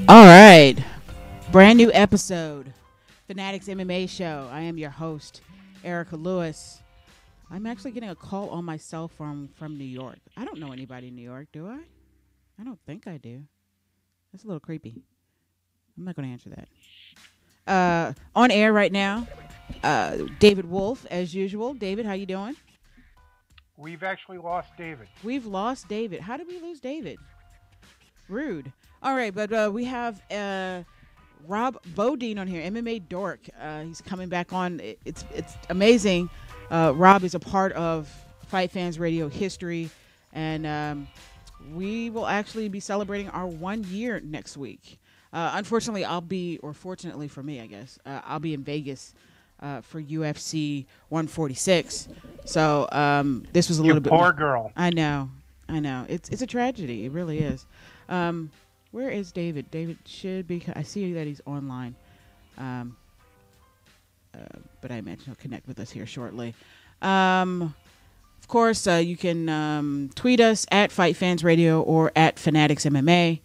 All right, brand new episode, FanAddicts MMA show. I am your host, Erica Lewis. I'm actually getting a call on my cell phone from New York. I don't know anybody in New York, do I? I don't think I do. That's a little creepy. I'm not going to answer that. On air right now, David Wolf, as usual. David, how you doing? We've actually lost David. We've lost David. How did we lose David? Rude. All right, but we have Rob Bodine on here, MMA dork. He's coming back on. It's amazing. Rob is a part of FightFans Radio history, and we will actually be celebrating our 1 year next week. Unfortunately, or fortunately for me, I guess, I'll be in Vegas for UFC 146. So this was a little bit. Poor girl. I know. It's a tragedy. It really is. Where is David? David should be. I see that he's online. But I imagine he'll connect with us here shortly. Of course, you can tweet us at FightFans Radio or at FanAddicts MMA.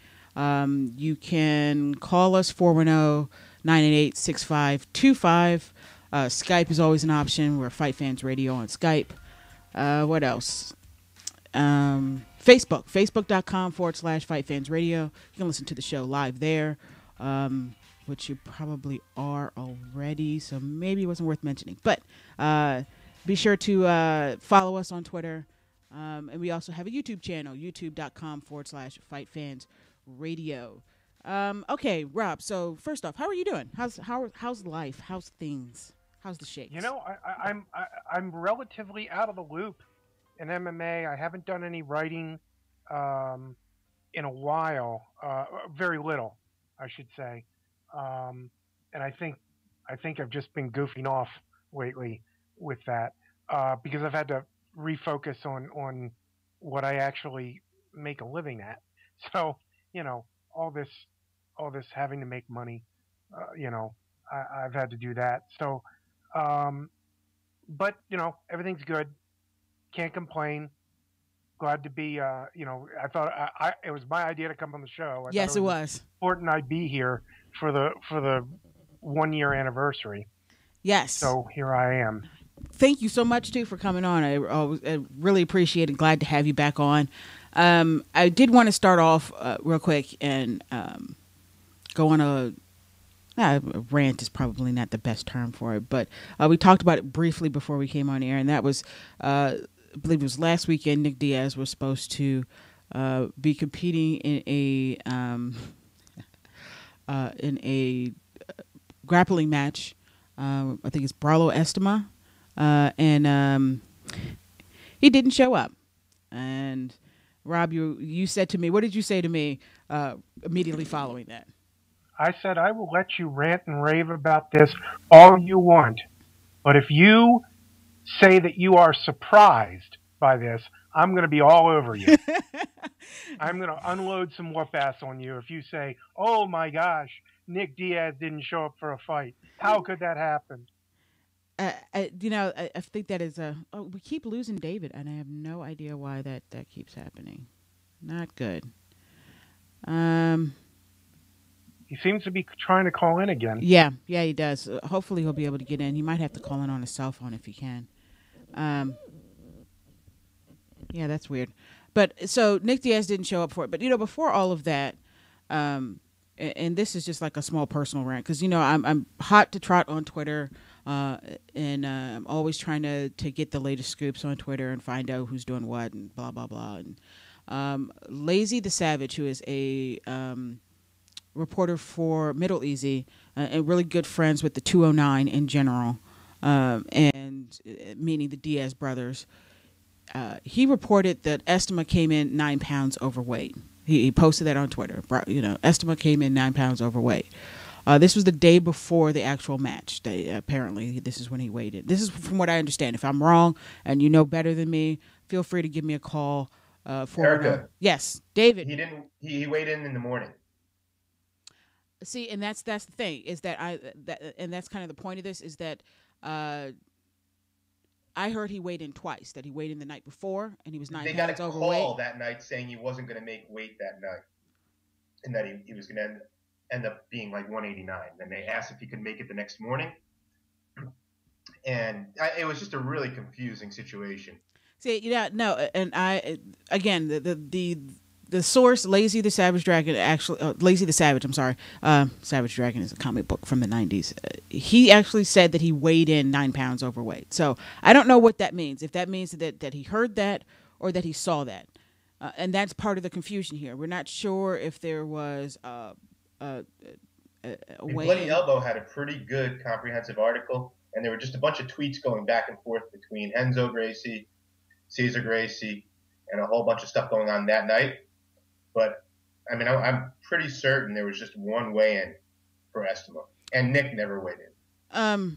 You can call us 410-988-6525. Skype is always an option. We're FightFans Radio on Skype. What else? Facebook.com/FightFans Radio. You can listen to the show live there, which you probably are already, so maybe it wasn't worth mentioning. But be sure to follow us on Twitter. And we also have a YouTube channel, youtube.com/FightFans Radio. Okay, Rob, so first off, how are you doing? How's life? How's things? How's the shakes? You know, I'm relatively out of the loop in MMA. I haven't done any writing in a while, very little, I should say. And I think I've just been goofing off lately with that because I've had to refocus on what I actually make a living at. So, you know, all this having to make money, you know, I've had to do that. So, but you know, everything's good. Can't complain. Glad to be, you know, I thought it was my idea to come on the show. Yes, it was important I'd be here for the 1 year anniversary. Yes. So here I am. Thank you so much too for coming on. I really appreciate it. Glad to have you back on. I did want to start off real quick and go on a rant is probably not the best term for it, but we talked about it briefly before we came on air, and that was I believe it was last weekend. Nick Diaz was supposed to be competing in a grappling match. I think it's Bralo Estima, and he didn't show up. And Rob, you said to me, what did you say to me immediately following that? I said, I will let you rant and rave about this all you want, but if you say that you are surprised by this, I'm going to be all over you. I'm going to unload some whoop ass on you if you say, oh my gosh, Nick Diaz didn't show up for a fight. How could that happen? I think that is we keep losing David, and I have no idea why that keeps happening. Not good. He seems to be trying to call in again. Yeah, he does. Hopefully he'll be able to get in. He might have to call in on his cell phone if he can. Yeah, that's weird. But so Nick Diaz didn't show up for it. But, you know, before all of that, and this is just like a small personal rant, because, you know, I'm hot to trot on Twitter, and I'm always trying to get the latest scoops on Twitter and find out who's doing what and blah, blah, blah. And Lazy the Savage, who is a reporter for Middle Easy and really good friends with the 209 in general, and meaning the Diaz brothers, he reported that Estima came in 9 pounds overweight. He posted that on Twitter. You know, Estima came in 9 pounds overweight. This was the day before the actual match. Apparently, this is when he weighed in. This is from what I understand. If I'm wrong and you know better than me, feel free to give me a call. Erica. Yes, David. He weighed in the morning. See, and that's the thing, is that and that's kind of the point of this, is that I heard he weighed in twice. That he weighed in the night before, and he was 9 pounds overweight. They got a call that night saying he wasn't going to make weight that night, and that he was going to end ended up being like 189. Then they asked if he could make it the next morning. And it was just a really confusing situation. See, no, and again, the source, Lazy the Savage Dragon, actually, Lazy the Savage, I'm sorry, Savage Dragon is a comic book from the 90s. He actually said that he weighed in 9 pounds overweight. So I don't know what that means. If that means that he heard that or that he saw that. And that's part of the confusion here. We're not sure if there was a way. Bloody Elbow had a pretty good comprehensive article, and there were just a bunch of tweets going back and forth between Enzo Gracie, Cesar Gracie, and a whole bunch of stuff going on that night. But, I mean, I'm pretty certain there was just one weigh-in for Estimo, and Nick never weighed in.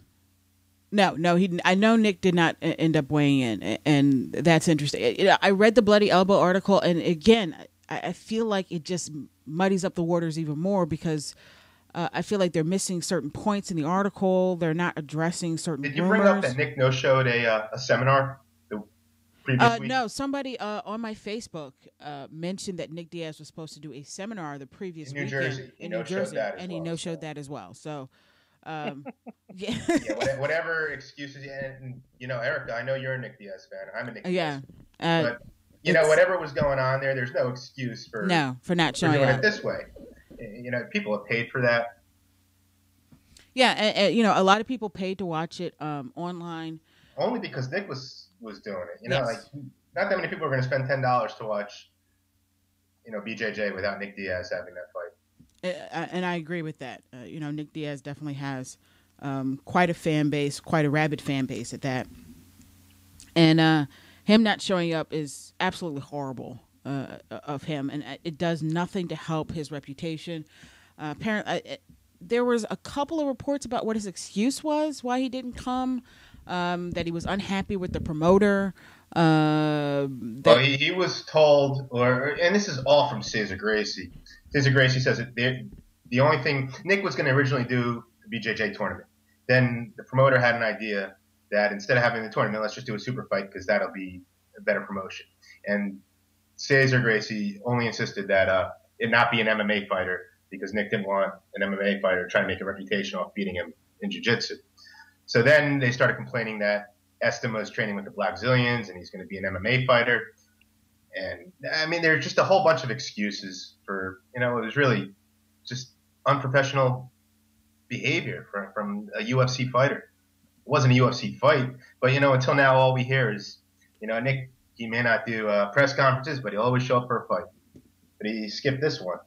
No, he. I know Nick did not end up weighing in, and that's interesting. I read the Bloody Elbow article, and again, I feel like it just muddies up the waters even more because I feel like they're missing certain points in the article. They're not addressing certain rumors. Did you bring up that Nick no-showed a seminar the previous week? No, somebody on my Facebook mentioned that Nick Diaz was supposed to do a seminar the previous weekend in New Jersey, and he no-showed that as well. So, yeah. Yeah, whatever excuses, and Erica, I know you're a Nick Diaz fan. I'm a Nick Diaz fan. But, whatever was going on there's no excuse for not showing doing up it this way. People have paid for that. Yeah, and a lot of people paid to watch it online. Only because Nick was doing it. Yes. Like not that many people are going to spend $10 to watch, BJJ without Nick Diaz having that fight. And I agree with that. Nick Diaz definitely has quite a fan base, quite a rabid fan base at that. And him not showing up is absolutely horrible of him, and it does nothing to help his reputation. Apparently, there was a couple of reports about what his excuse was, why he didn't come, that he was unhappy with the promoter. Well, he was told, and this is all from Cesar Gracie. Cesar Gracie says that the only thing Nick was going to originally do the BJJ tournament. Then the promoter had an idea that instead of having the tournament, let's just do a super fight because that'll be a better promotion. And Cesar Gracie only insisted that it not be an MMA fighter because Nick didn't want an MMA fighter trying to make a reputation off beating him in jiu-jitsu. So then they started complaining that Estimo is training with the Black Zillions and he's going to be an MMA fighter. And, I mean, there's just a whole bunch of excuses for, it was really just unprofessional behavior from a UFC fighter. It wasn't a UFC fight, but, until now all we hear is, Nick, he may not do press conferences, but he'll always show up for a fight. But he skipped this one.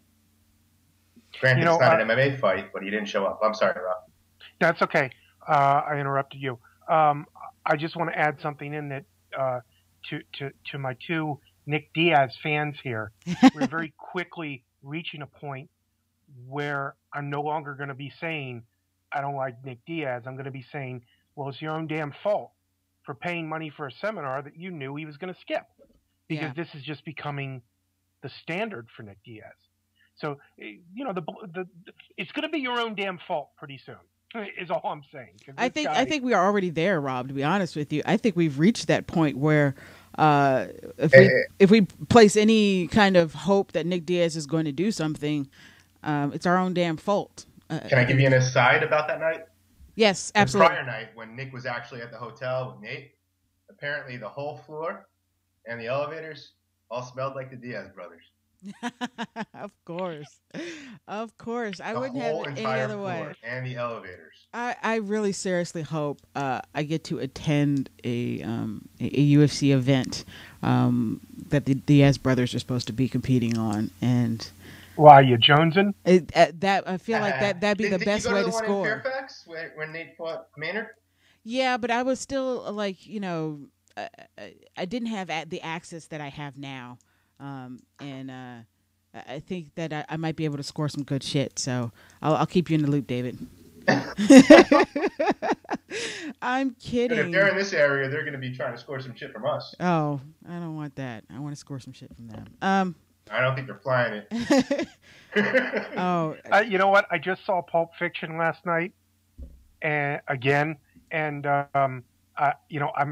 Granted, it's not an MMA fight, but he didn't show up. I'm sorry, Rob. That's okay. I interrupted you. I just want to add something in that to my two Nick Diaz fans here. We're very quickly reaching a point where I'm no longer going to be saying I don't like Nick Diaz. I'm going to be saying, well, it's your own damn fault for paying money for a seminar that you knew he was going to skip, because this is just becoming the standard for Nick Diaz. So, it's going to be your own damn fault pretty soon, is all I'm saying. I think we are already there, Rob, to be honest with you. I think we've reached that point where if we place any kind of hope that Nick Diaz is going to do something, it's our own damn fault. Can I give you an aside about that night? Yes, absolutely. The prior night, when Nick was actually at the hotel with Nate, apparently the whole floor and the elevators all smelled like the Diaz brothers. Of course. I wouldn't have it any other way. And the elevators. I really seriously hope I get to attend a UFC event that the Diaz brothers are supposed to be competing on, and why you jonesing? That I feel like that'd be the best way to score. Did you go to the one in Fairfax when Nate fought Maynard? Yeah, but I was still like, I didn't have the access that I have now. And I think that I might be able to score some good shit. So I'll keep you in the loop, David. I'm kidding. But if they're in this area, they're going to be trying to score some shit from us. Oh, I don't want that. I want to score some shit from them. I don't think they're flying it. Oh, you know what? I just saw Pulp Fiction last night, and I'm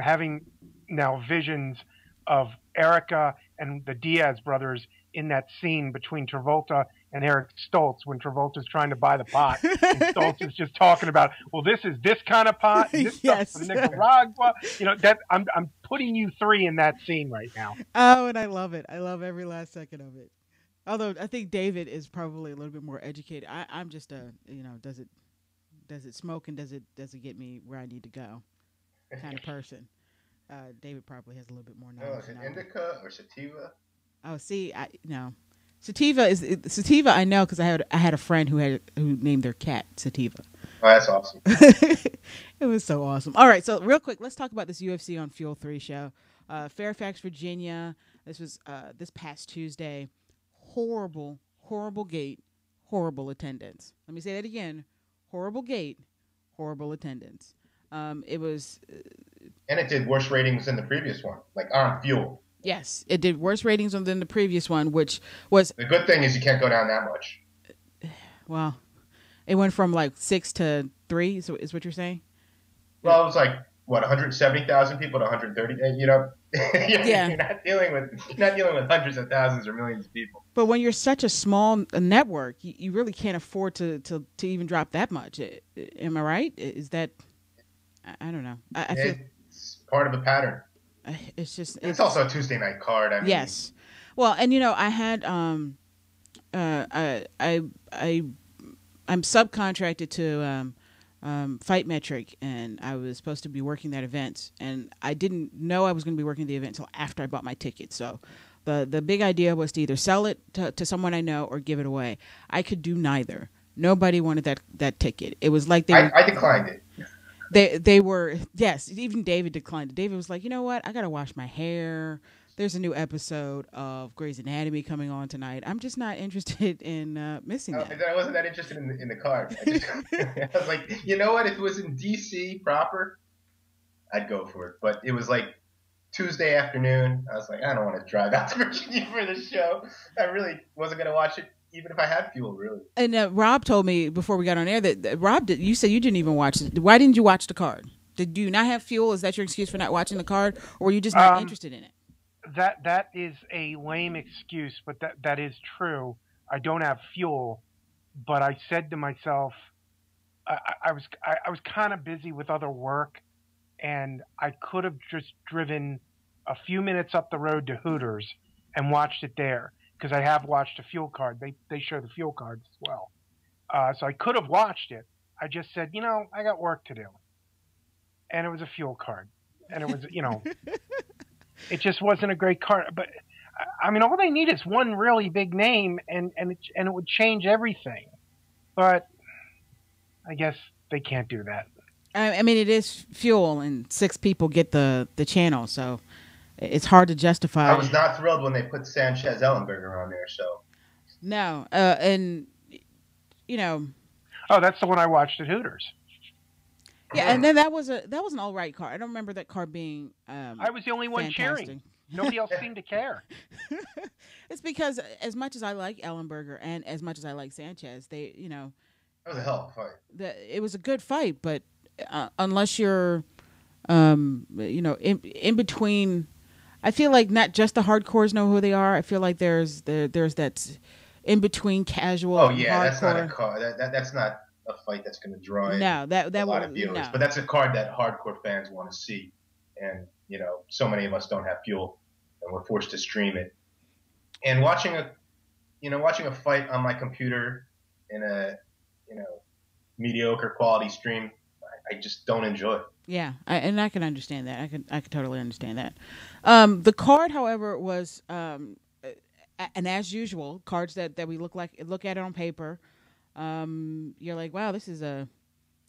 having now visions of Erica and the Diaz brothers in that scene between Travolta and Eric Stoltz when Travolta's trying to buy the pot and Stoltz is just talking about, well, this is this kind of pot, and this Yes. stuff from Nicaragua. That I'm putting you three in that scene right now. Oh, and I love it. I love every last second of it. Although I think David is probably a little bit more educated. I'm just does it smoke and does it get me where I need to go kind of person. David probably has a little bit more knowledge. Is it indica or sativa? Oh, see, sativa. I know because I had a friend who named their cat Sativa. Oh, that's awesome. It was so awesome. All right, so real quick, let's talk about this UFC on Fuel 3 show. Fairfax, Virginia. This was this past Tuesday. Horrible gate, horrible attendance. Let me say that again. Horrible gate, horrible attendance. It was... and it did worse ratings than the previous one, like on Fuel. Yes, it did worse ratings than the previous one, which was... The good thing is you can't go down that much. Well, it went from like 6 to 3, so is what you're saying? Well, it was like, 170,000 people to 130? Yeah. You're not dealing with hundreds of thousands or millions of people. But when you're such a small network, you really can't afford to even drop that much. Am I right? Is that... I don't know. I feel... It's part of a pattern. It's also a Tuesday night card. I mean. Yes. Well, and I had I'm subcontracted to Fight Metric, and I was supposed to be working that event, and I didn't know I was going to be working the event until after I bought my ticket. So the big idea was to either sell it to someone I know or give it away. I could do neither. Nobody wanted that ticket. It was like I declined it. They were, yes, even David declined it. David was like, you know what? I got to wash my hair. There's a new episode of Grey's Anatomy coming on tonight. I'm just not interested in missing that. I wasn't that interested in the card. I was like, you know what? If it was in D.C. proper, I'd go for it. But it was like Tuesday afternoon. I was like, I don't want to drive out to Virginia for this show. I really wasn't going to watch it. Even if I had Fuel, really. And Rob told me before we got on air that Rob, you said you didn't even watch it. Why didn't you watch the card? Did you not have Fuel? Is that your excuse for not watching the card? Or were you just not interested in it? That is a lame excuse, but that is true. I don't have Fuel, but I said to myself, I was kind of busy with other work, and I could have just driven a few minutes up the road to Hooters and watched it there. Because I have watched a Fuel card. They show the Fuel cards as well. So I could have watched it. I just said, I got work to do. And it was a Fuel card. And it was, it just wasn't a great card. But, I mean, all they need is one really big name, and it would change everything. But I guess they can't do that. I mean, it is Fuel, and 6 people get the channel, so... It's hard to justify. I was not thrilled when they put Sanchez Ellenberger on there. So no, and oh, that's the one I watched at Hooters. Yeah, and then that was an all right card. I don't remember that card being. I was the only one cheering. Nobody else seemed to care. It's because as much as I like Ellenberger and as much as I like Sanchez, that was a hell of a fight. It was a good fight, but unless you're, in between. I feel like not just the hardcores know who they are. I feel like there's that in between casual. Oh yeah, hardcore. That's not a card. That's not a fight that's going to draw in a lot of viewers. No. But that's a card that hardcore fans want to see, and so many of us don't have Fuel, and we're forced to stream it. And watching a fight on my computer in a mediocre quality stream, I just don't enjoy it. Yeah, and I can understand that. I can totally understand that. The card, however, was and as usual, cards that we look at it on paper. You're like, wow, this is a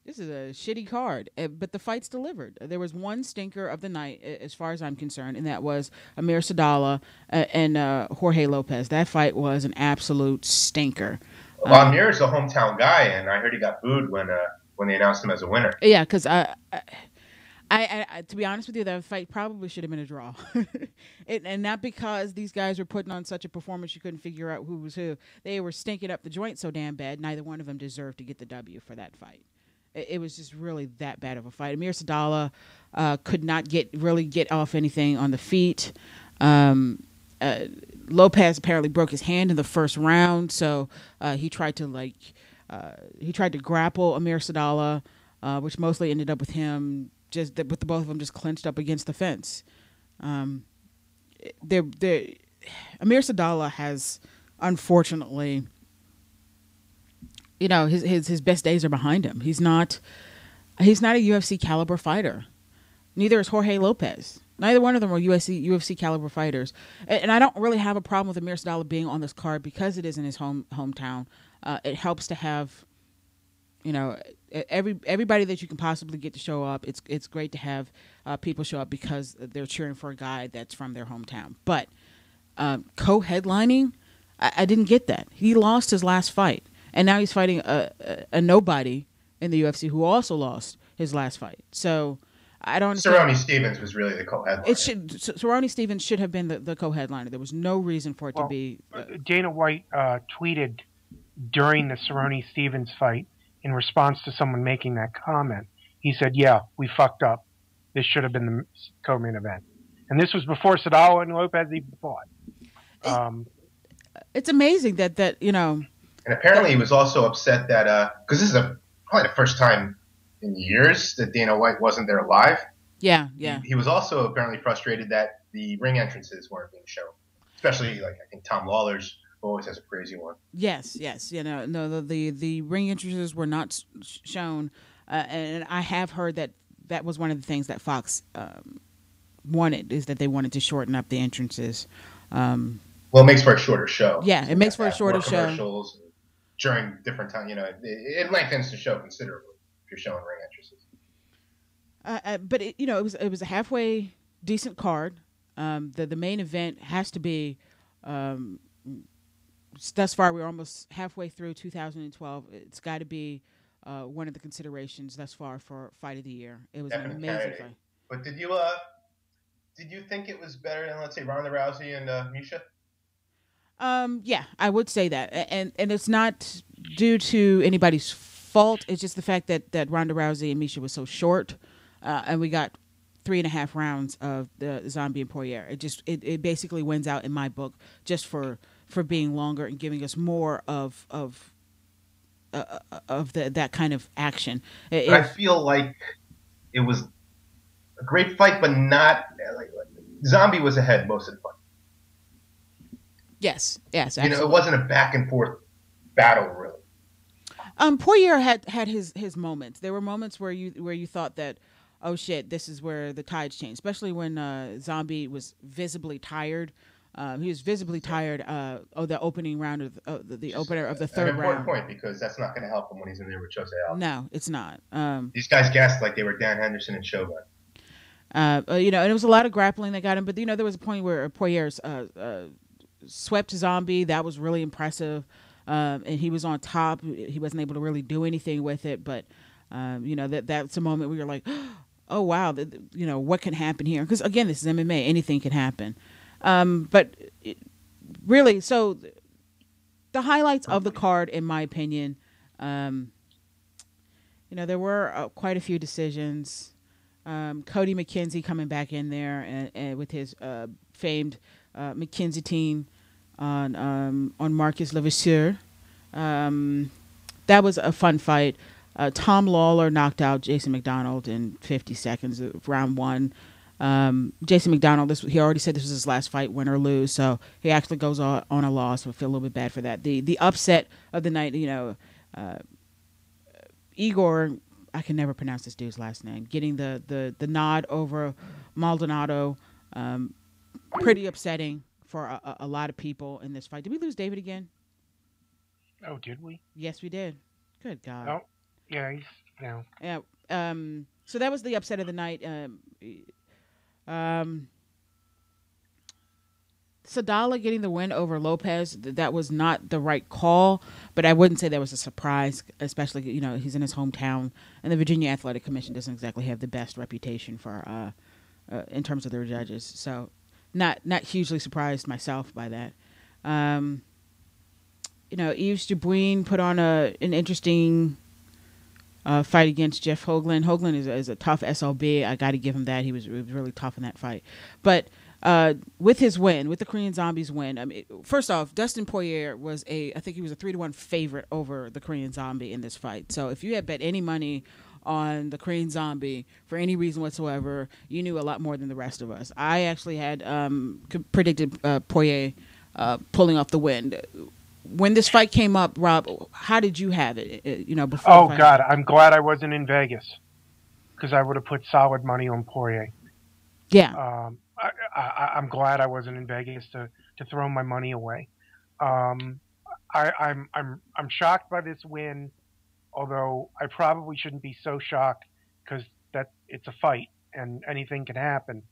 shitty card, but the fight's delivered. There was one stinker of the night, as far as I'm concerned, and that was Amir Sadala and Jorge Lopez. That fight was an absolute stinker. Well, Amir's a hometown guy, and I heard he got booed when they announced him as a winner. Yeah, because I to be honest with you, that fight probably should have been a draw. And not because these guys were putting on such a performance you couldn't figure out who was who. They were stinking up the joint so damn bad, neither one of them deserved to get the W for that fight. It was just really that bad of a fight. Amir Sadala could not get off anything on the feet. Lopez apparently broke his hand in the first round, so he tried to grapple Amir Sadallah, which mostly ended up with him with the both of them just clenched up against the fence. Amir Sadallah has, unfortunately, his best days are behind him. He's not a UFC caliber fighter. Neither is Jorge Lopez. Neither one of them are UFC caliber fighters. And I don't really have a problem with Amir Sadallah being on this card because it is in his hometown. It helps to have, everybody that you can possibly get to show up. It's great to have people show up because they're cheering for a guy that's from their hometown. But co-headlining, I didn't get that. He lost his last fight. And now he's fighting a nobody in the UFC who also lost his last fight. So I don't. Cerrone Stevens was really the co-headliner. Cerrone Stevens should have been the co-headliner. There was no reason for it to be. Dana White tweeted during the Cerrone Stevens fight in response to someone making that comment. He said, "Yeah, we fucked up. This should have been the co-main event." And this was before Sadallah and Lopez even fought. It's amazing that. And apparently he was also upset that because this is probably the first time in years that Dana White wasn't there live. Yeah. He was also apparently frustrated that the ring entrances weren't being shown, especially I think Tom Lawler's always has a crazy one. Yes. The ring entrances were not shown, and I have heard that was one of the things that Fox wanted, is that they wanted to shorten up the entrances. Well, it makes for a shorter show. Yeah, it makes for a shorter show. Commercials during different time, it lengthens the show considerably if you're showing ring entrances. But it was a halfway decent card. The main event has to be. Thus far, we're almost halfway through 2012. It's got to be one of the considerations thus far for Fight of the Year. It was an amazing fight. But did you think it was better than, let's say, Ronda Rousey and Misha? Yeah, I would say that, and it's not due to anybody's fault. It's just the fact that Ronda Rousey and Misha was so short, and we got 3.5 rounds of the Zombie and Poirier. It basically wins out in my book just for being longer and giving us more of that kind of action. I feel like it was a great fight, but not Zombie was ahead most of the fight. Yes, absolutely. It wasn't a back and forth battle, really. Poirier had his moments. There were moments where you thought that, oh shit, this is where the tides changed. Especially when Zombie was visibly tired. He was visibly tired. The opening round of the opener of the third round. An important point, because that's not going to help him when he's in there with Jose Aldo. No, it's not. These guys gassed like they were Dan Henderson and Shogun. And it was a lot of grappling that got him. But there was a point where Poirier swept Zombie. That was really impressive. And he was on top. He wasn't able to really do anything with it. But that's a moment where you're like, oh wow, what can happen here? Because again, this is MMA. Anything can happen. But really, so the highlights of the card, in my opinion, there were quite a few decisions. Cody McKenzie coming back in there and with his famed McKenzie team on Marcus Levasseur. That was a fun fight. Tom Lawler knocked out Jason McDonald in 50 seconds of round one. Jason McDonald, he already said this was his last fight, win or lose, so he actually goes on a loss. So I feel a little bit bad for that. The upset of the night, Igor, I can never pronounce this dude's last name, getting the nod over Maldonado, pretty upsetting for a lot of people in this fight. Did we lose David again? Oh, did we? Yes, we did. Good God. Oh, yeah, he's down. Yeah. So that was the upset of the night. Sadallah getting the win over Lopez, that was not the right call, but I wouldn't say that was a surprise, especially, he's in his hometown, and the Virginia Athletic Commission doesn't exactly have the best reputation for in terms of their judges. So not hugely surprised myself by that. Yves Dubuin put on an interesting fight against Jeff Hoagland. Hoagland is a tough SLB. I got to give him that. He was really tough in that fight. But with his win, with the Korean Zombie's win, I mean, first off, Dustin Poirier was I think he was a 3-1 favorite over the Korean Zombie in this fight. So if you had bet any money on the Korean Zombie for any reason whatsoever, you knew a lot more than the rest of us. I actually had predicted Poirier pulling off the win. When this fight came up, Rob, how did you have it? Before. Oh God, I'm glad I wasn't in Vegas because I would have put solid money on Poirier. Yeah. I'm glad I wasn't in Vegas to throw my money away. I'm shocked by this win, although I probably shouldn't be so shocked because it's a fight and anything can happen.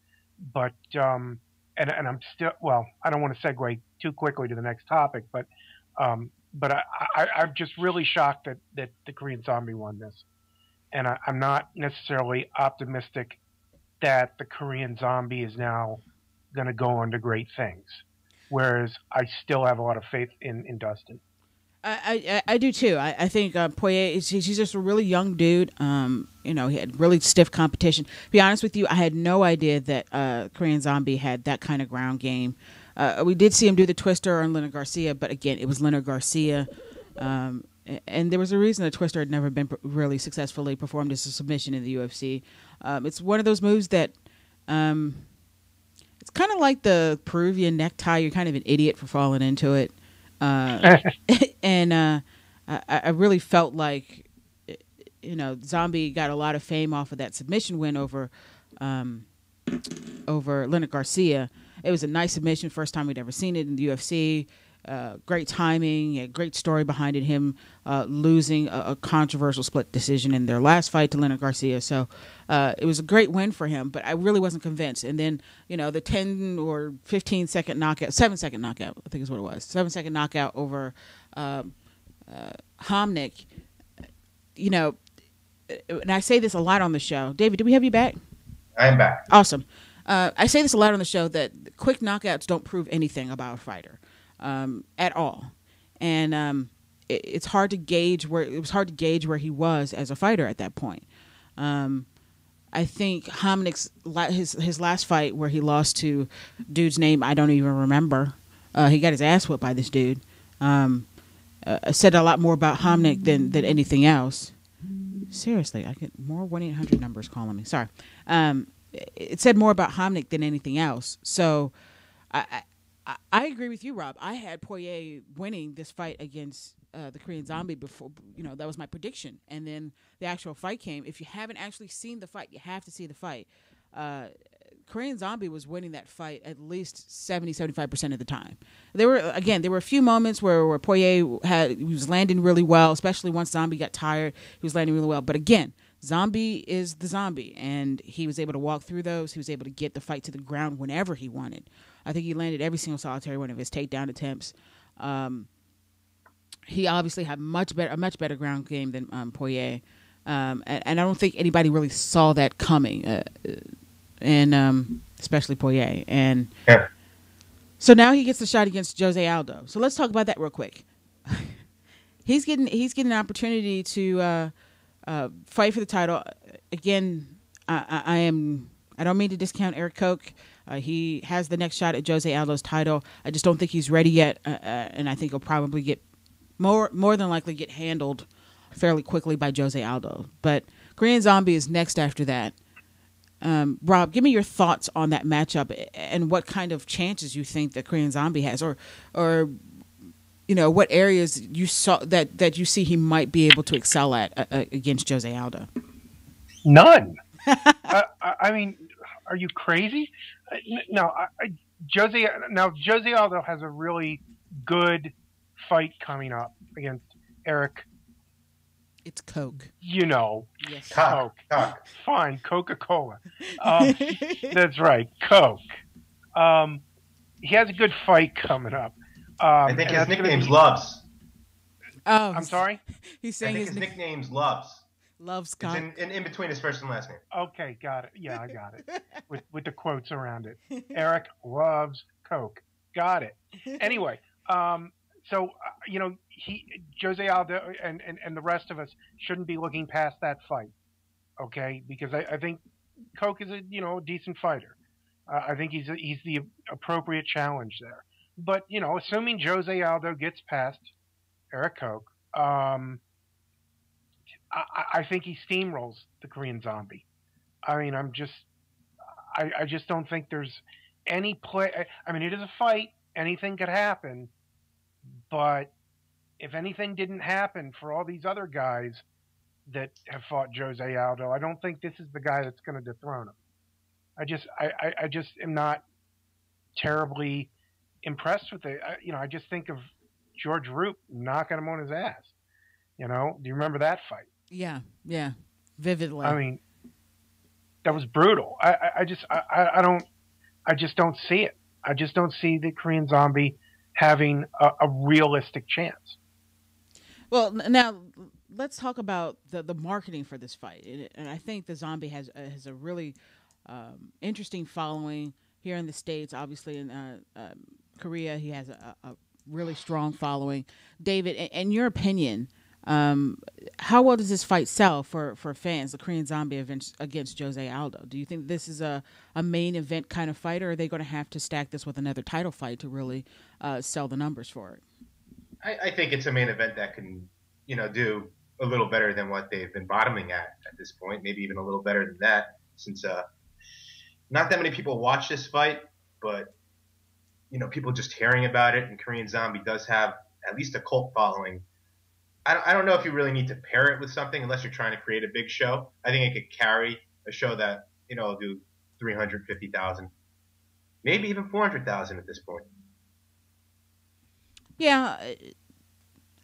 But and I'm still, well, I don't want to segue too quickly to the next topic, but I'm just really shocked that the Korean Zombie won this, and I'm not necessarily optimistic that the Korean Zombie is now going to go on to great things, whereas I still have a lot of faith in Dustin. I do too. I think Poirier, he's just a really young dude. He had really stiff competition. To be honest with you, I had no idea that Korean Zombie had that kind of ground game. We did see him do the twister on Leonard Garcia, but again, it was Leonard Garcia. And there was a reason the twister had never been really successfully performed as a submission in the UFC. It's one of those moves that it's kind of like the Peruvian necktie. You're kind of an idiot for falling into it. And I really felt like, Zombie got a lot of fame off of that submission win over Leonard Garcia. It was a nice submission, first time we'd ever seen it in the UFC. Great timing, a great story behind it. Him losing a controversial split decision in their last fight to Leonard Garcia. So it was a great win for him, but I really wasn't convinced. And then, the 10 or 15 second knockout, 7-second knockout, I think is what it was. 7-second knockout over Homnick. And I say this a lot on the show. David, do we have you back? I am back. Awesome. I say this a lot on the show that quick knockouts don't prove anything about a fighter. At all, and it's hard to gauge where where he was as a fighter at that point. I think Homnick's his last fight where he lost to dude's name I don't even remember. He got his ass whipped by this dude. Said a lot more about Homnick than anything else. Seriously, I get more 1-800 numbers calling me. Sorry. It said more about Homnick than anything else. So I agree with you, Rob. I had Poirier winning this fight against the Korean Zombie before, that was my prediction. And then the actual fight came. If you haven't actually seen the fight, you have to see the fight. Korean Zombie was winning that fight at least 70-75% of the time. There were a few moments where Poirier was landing really well, especially once Zombie got tired. He was landing really well. But again, Zombie is the Zombie, and he was able to walk through those. He was able to get the fight to the ground whenever he wanted. I think he landed every single solitary one of his takedown attempts. He obviously had a much better ground game than Poirier, and I don't think anybody really saw that coming, and especially Poirier. And so now he gets the shot against Jose Aldo. So let's talk about that real quick. He's getting an opportunity to fight for the title again. I don't mean to discount Eric Koch. He has the next shot at Jose Aldo's title. I just don't think he's ready yet, and I think he'll probably get more than likely get handled fairly quickly by Jose Aldo. But Korean Zombie is next after that. Rob, give me your thoughts on that matchup and what kind of chances you think that Korean Zombie has, or what areas you saw that you see he might be able to excel at against Jose Aldo. None. I mean, are you crazy? No, Jose Aldo has a really good fight coming up against Eric. It's Coke. Yes. Coke. Fine, Coca-Cola. That's right, Coke. He has a good fight coming up. I think his nickname's Loves. Oh, I'm sorry? He's saying his nickname's Loves. Loves Coke. It's in between his first and last name. Okay, got it. Yeah, I got it. with the quotes around it. Eric loves Coke. Got it. Anyway, so Jose Aldo and the rest of us shouldn't be looking past that fight, okay? Because I think Coke is a decent fighter. I think he's the appropriate challenge there. But assuming Jose Aldo gets past Eric Koch, I think he steamrolls the Korean Zombie. I mean, I just don't think there's any play. I mean, it is a fight. Anything could happen. But if anything didn't happen for all these other guys that have fought Jose Aldo, I don't think this is the guy that's going to dethrone him. I just am not terribly impressed with it. I just think of George Roop knocking him on his ass. Do you remember that fight? Yeah, vividly. I mean, that was brutal. I just don't see it. I just don't see the Korean Zombie having a realistic chance. Well, now let's talk about the marketing for this fight, and I think the Zombie has a really interesting following here in the States. Obviously, in Korea, he has a really strong following. David, in your opinion, how well does this fight sell for fans, the Korean Zombie against Jose Aldo? Do you think this is a main event kind of fight, or are they going to have to stack this with another title fight to really sell the numbers for it? I think it's a main event that can, do a little better than what they've been bottoming at this point, maybe even a little better than that, since not that many people watch this fight, but, people just hearing about it, and Korean Zombie does have at least a cult following. I don't know if you really need to pair it with something unless you're trying to create a big show. I think it could carry a show that, will do 350,000, maybe even 400,000 at this point. Yeah,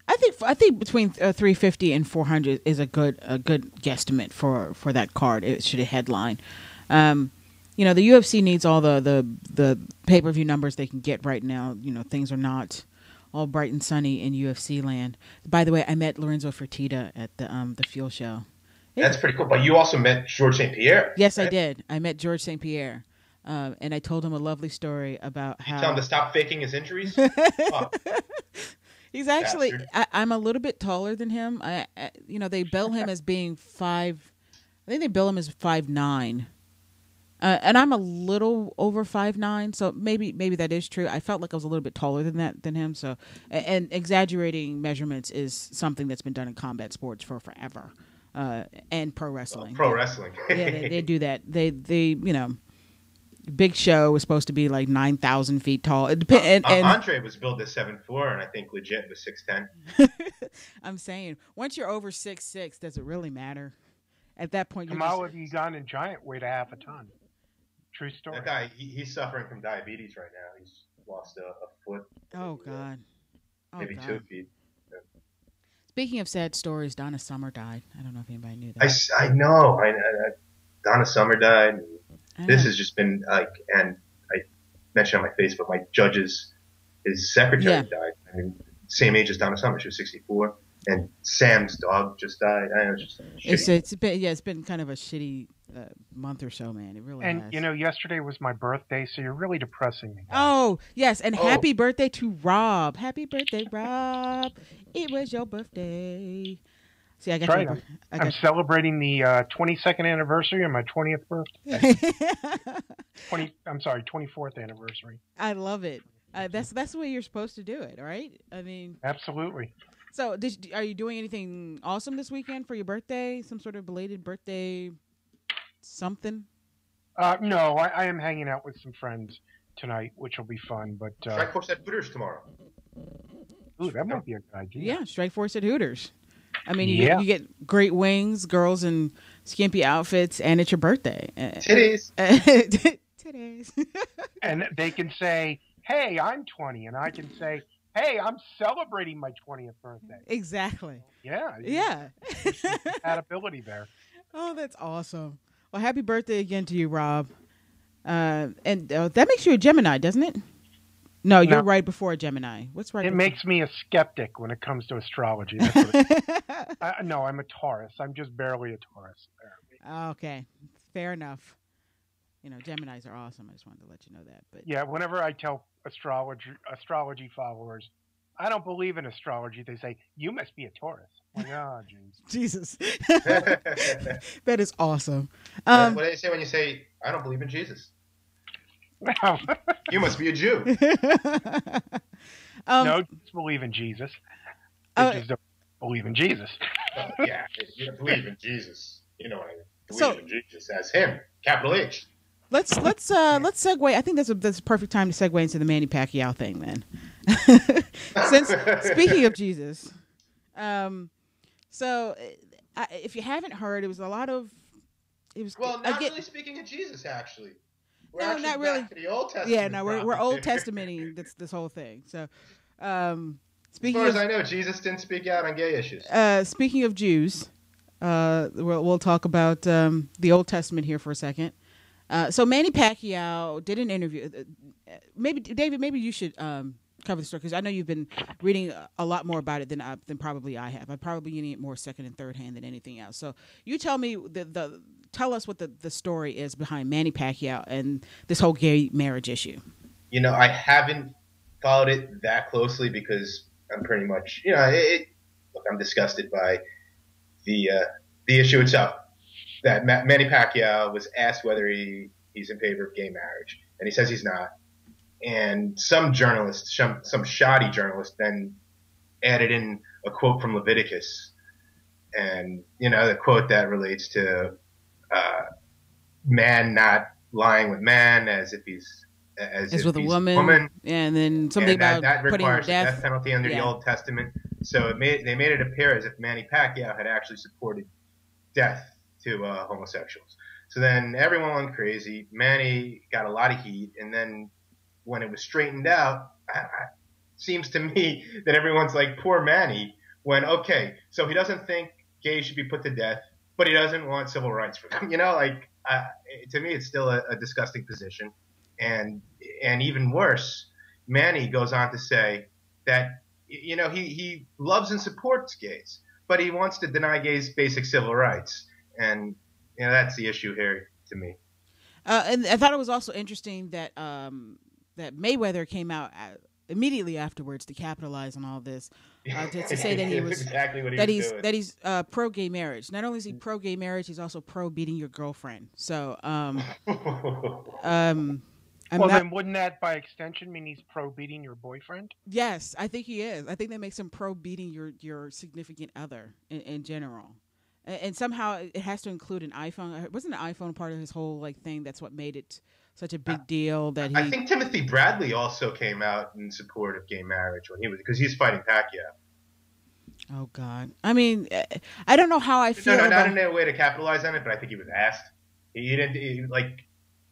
I think between 350 and 400 is a good guesstimate for that card. It should headline. The UFC needs all the pay-per-view numbers they can get right now. Things are not all bright and sunny in UFC land. By the way, I met Lorenzo Fertitta at the Fuel Show. That's pretty cool. But you also met Georges St. Pierre. Yes, right? I did. I met Georges St. Pierre. And I told him a lovely story about how... You tell him to stop faking his injuries? Oh. He's actually... I'm a little bit taller than him. They bill him as being 5... I think they bill him as 5'9". And I'm a little over 5'9", so maybe that is true. I felt like I was a little bit taller than him. So, and exaggerating measurements is something that's been done in combat sports for forever, and pro wrestling. Pro wrestling. Yeah, they do that. They Big Show was supposed to be like 9,000 feet tall. And Andre was billed as 7'4", and I think legit was 6'10". I'm saying, once you're over 6'6", does it really matter? At that point, Kamala Uganda and Giant weighed a half a ton. True story. That guy, he's suffering from diabetes right now. He's lost a foot. Oh, God. Maybe 2 feet. Yeah. Speaking of sad stories, Donna Summer died. I don't know if anybody knew that. I know. Donna Summer died. This has just been and I mentioned on my Facebook, my judge's his secretary died. I mean, same age as Donna Summer. She was 64. And Sam's dog just died. I know, it's been kind of a shitty month or so, man. It really has. And yesterday was my birthday, so you're really depressing me. Oh yes, and happy birthday to Rob. Happy birthday, Rob. It was your birthday. See, I got. I'm celebrating the 22nd anniversary of my 20th birthday. 24th anniversary. I love it. That's the way you're supposed to do it, right? I mean, absolutely. So, are you doing anything awesome this weekend for your birthday? Some sort of belated birthday something? No, I am hanging out with some friends tonight, which will be fun. But Strikeforce at Hooters tomorrow. Ooh, that might be a good idea. Yeah, Strikeforce at Hooters. I mean, you get great wings, girls in skimpy outfits, and it's your birthday. Titties. Titties. And they can say, hey, I'm 20. And I can say, hey, I'm celebrating my 20th birthday. Exactly. Yeah. There's some compatibility there. Oh, that's awesome. Well, happy birthday again to you, Rob. And that makes you a Gemini, doesn't it? No, you're right before a Gemini. What's right? It makes me a skeptic when it comes to astrology. That's what it no, I'm a Taurus. I'm just barely a Taurus, apparently. Okay. Fair enough. Geminis are awesome. I just wanted to let you know that. But yeah, whenever I tell astrology followers, I don't believe in astrology, they say, you must be a Taurus. I'm like, oh, Jesus. That is awesome. What do they say when you say, I don't believe in Jesus? You must be a Jew. No, just believe in Jesus. They just don't believe in Jesus. Yeah, you don't believe in Jesus. You know what I mean? Believe in Jesus as him, capital H. Let's segue. I think that's a perfect time to segue into the Manny Pacquiao thing, then. Since speaking of Jesus, so if you haven't heard, it was a lot of. It was not really speaking of Jesus, actually. We're no, actually not really. Back to the Old Testament. Yeah, no, we're Old Testamenting this whole thing. So, speaking as far as I know, Jesus didn't speak out on gay issues. Speaking of Jews, we'll talk about the Old Testament here for a second. So Manny Pacquiao did an interview. Maybe David, maybe you should cover the story because I know you've been reading a lot more about it than probably I have. I'm probably getting it more second and third hand than anything else. So you tell me tell us what the story is behind Manny Pacquiao and this whole gay marriage issue. I haven't followed it that closely because I'm pretty much, look, I'm disgusted by the issue itself. That Manny Pacquiao was asked whether he's in favor of gay marriage, and he says he's not. And some journalist, some shoddy journalist, then added in a quote from Leviticus, and the quote that relates to man not lying with man as if he's with a woman. Yeah, and then something about that putting requires death. The death penalty under the Old Testament. So they made it appear as if Manny Pacquiao had actually supported death to homosexuals. So then everyone went crazy. Manny got a lot of heat, and then when it was straightened out, seems to me that everyone's like, poor Manny. When so he doesn't think gays should be put to death, but he doesn't want civil rights for them. To me, it's still a disgusting position. And even worse, Manny goes on to say that he loves and supports gays, but he wants to deny gays basic civil rights. And that's the issue here to me. And I thought it was also interesting that that Mayweather came out immediately afterwards to capitalize on all this, to say that he was exactly what he's pro gay marriage. Not only is he pro gay marriage, he's also pro beating your girlfriend. So, then wouldn't that by extension mean he's pro beating your boyfriend? Yes, I think he is. I think that makes him pro beating your significant other in general. And somehow it has to include an iPhone. Wasn't an iPhone part of his whole thing? That's what made it such a big deal. I think Timothy Bradley also came out in support of gay marriage because he's fighting Pacquiao. Oh God! I mean, I don't know how I feel. No, not in a way to capitalize on it, but I think he was asked. He didn't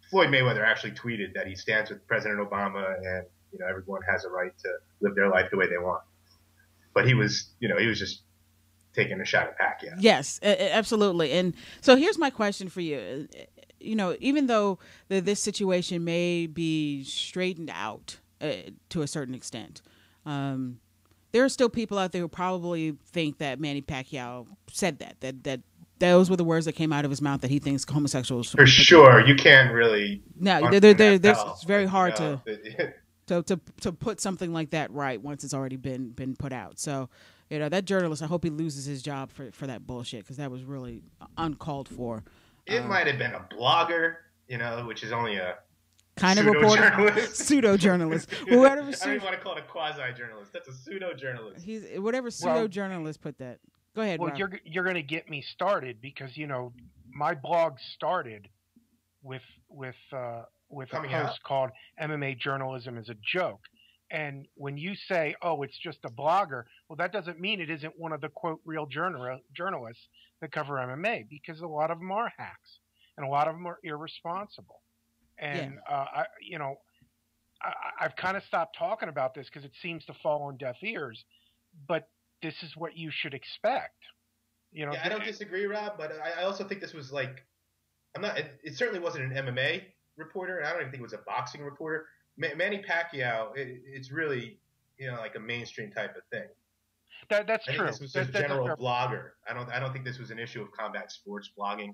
Floyd Mayweather actually tweeted that he stands with President Obama, and everyone has a right to live their life the way they want. But he was just taking a shot at Pacquiao. Yes, absolutely. And so here's my question for you. Even though this situation may be straightened out to a certain extent, there are still people out there who probably think that Manny Pacquiao said that those were the words that came out of his mouth, that he thinks homosexuals. For sure, you can't really. No, it's very hard to put something like that right once it's already been put out. So, that journalist, I hope he loses his job for that bullshit, because that was really uncalled for. It might have been a blogger, which is only a kind of reporter, pseudo-journalist. I don't even want to call it a quasi-journalist. That's a pseudo-journalist. He's whatever pseudo-journalist put that. Go ahead. Well, Rob. you're going to get me started because my blog started with a post called "MMA Journalism is a Joke." And when you say, "Oh, it's just a blogger," well, that doesn't mean it isn't one of the quote real journalists that cover MMA, because a lot of them are hacks and a lot of them are irresponsible. And I've kind of stopped talking about this because it seems to fall on deaf ears, but this is what you should expect. I don't disagree, Rob, but I also think this was it certainly wasn't an MMA reporter, and I don't even think it was a boxing reporter. Manny Pacquiao, it's really, like a mainstream type of thing. That's true. This was a general blogger. I don't think this was an issue of combat sports blogging.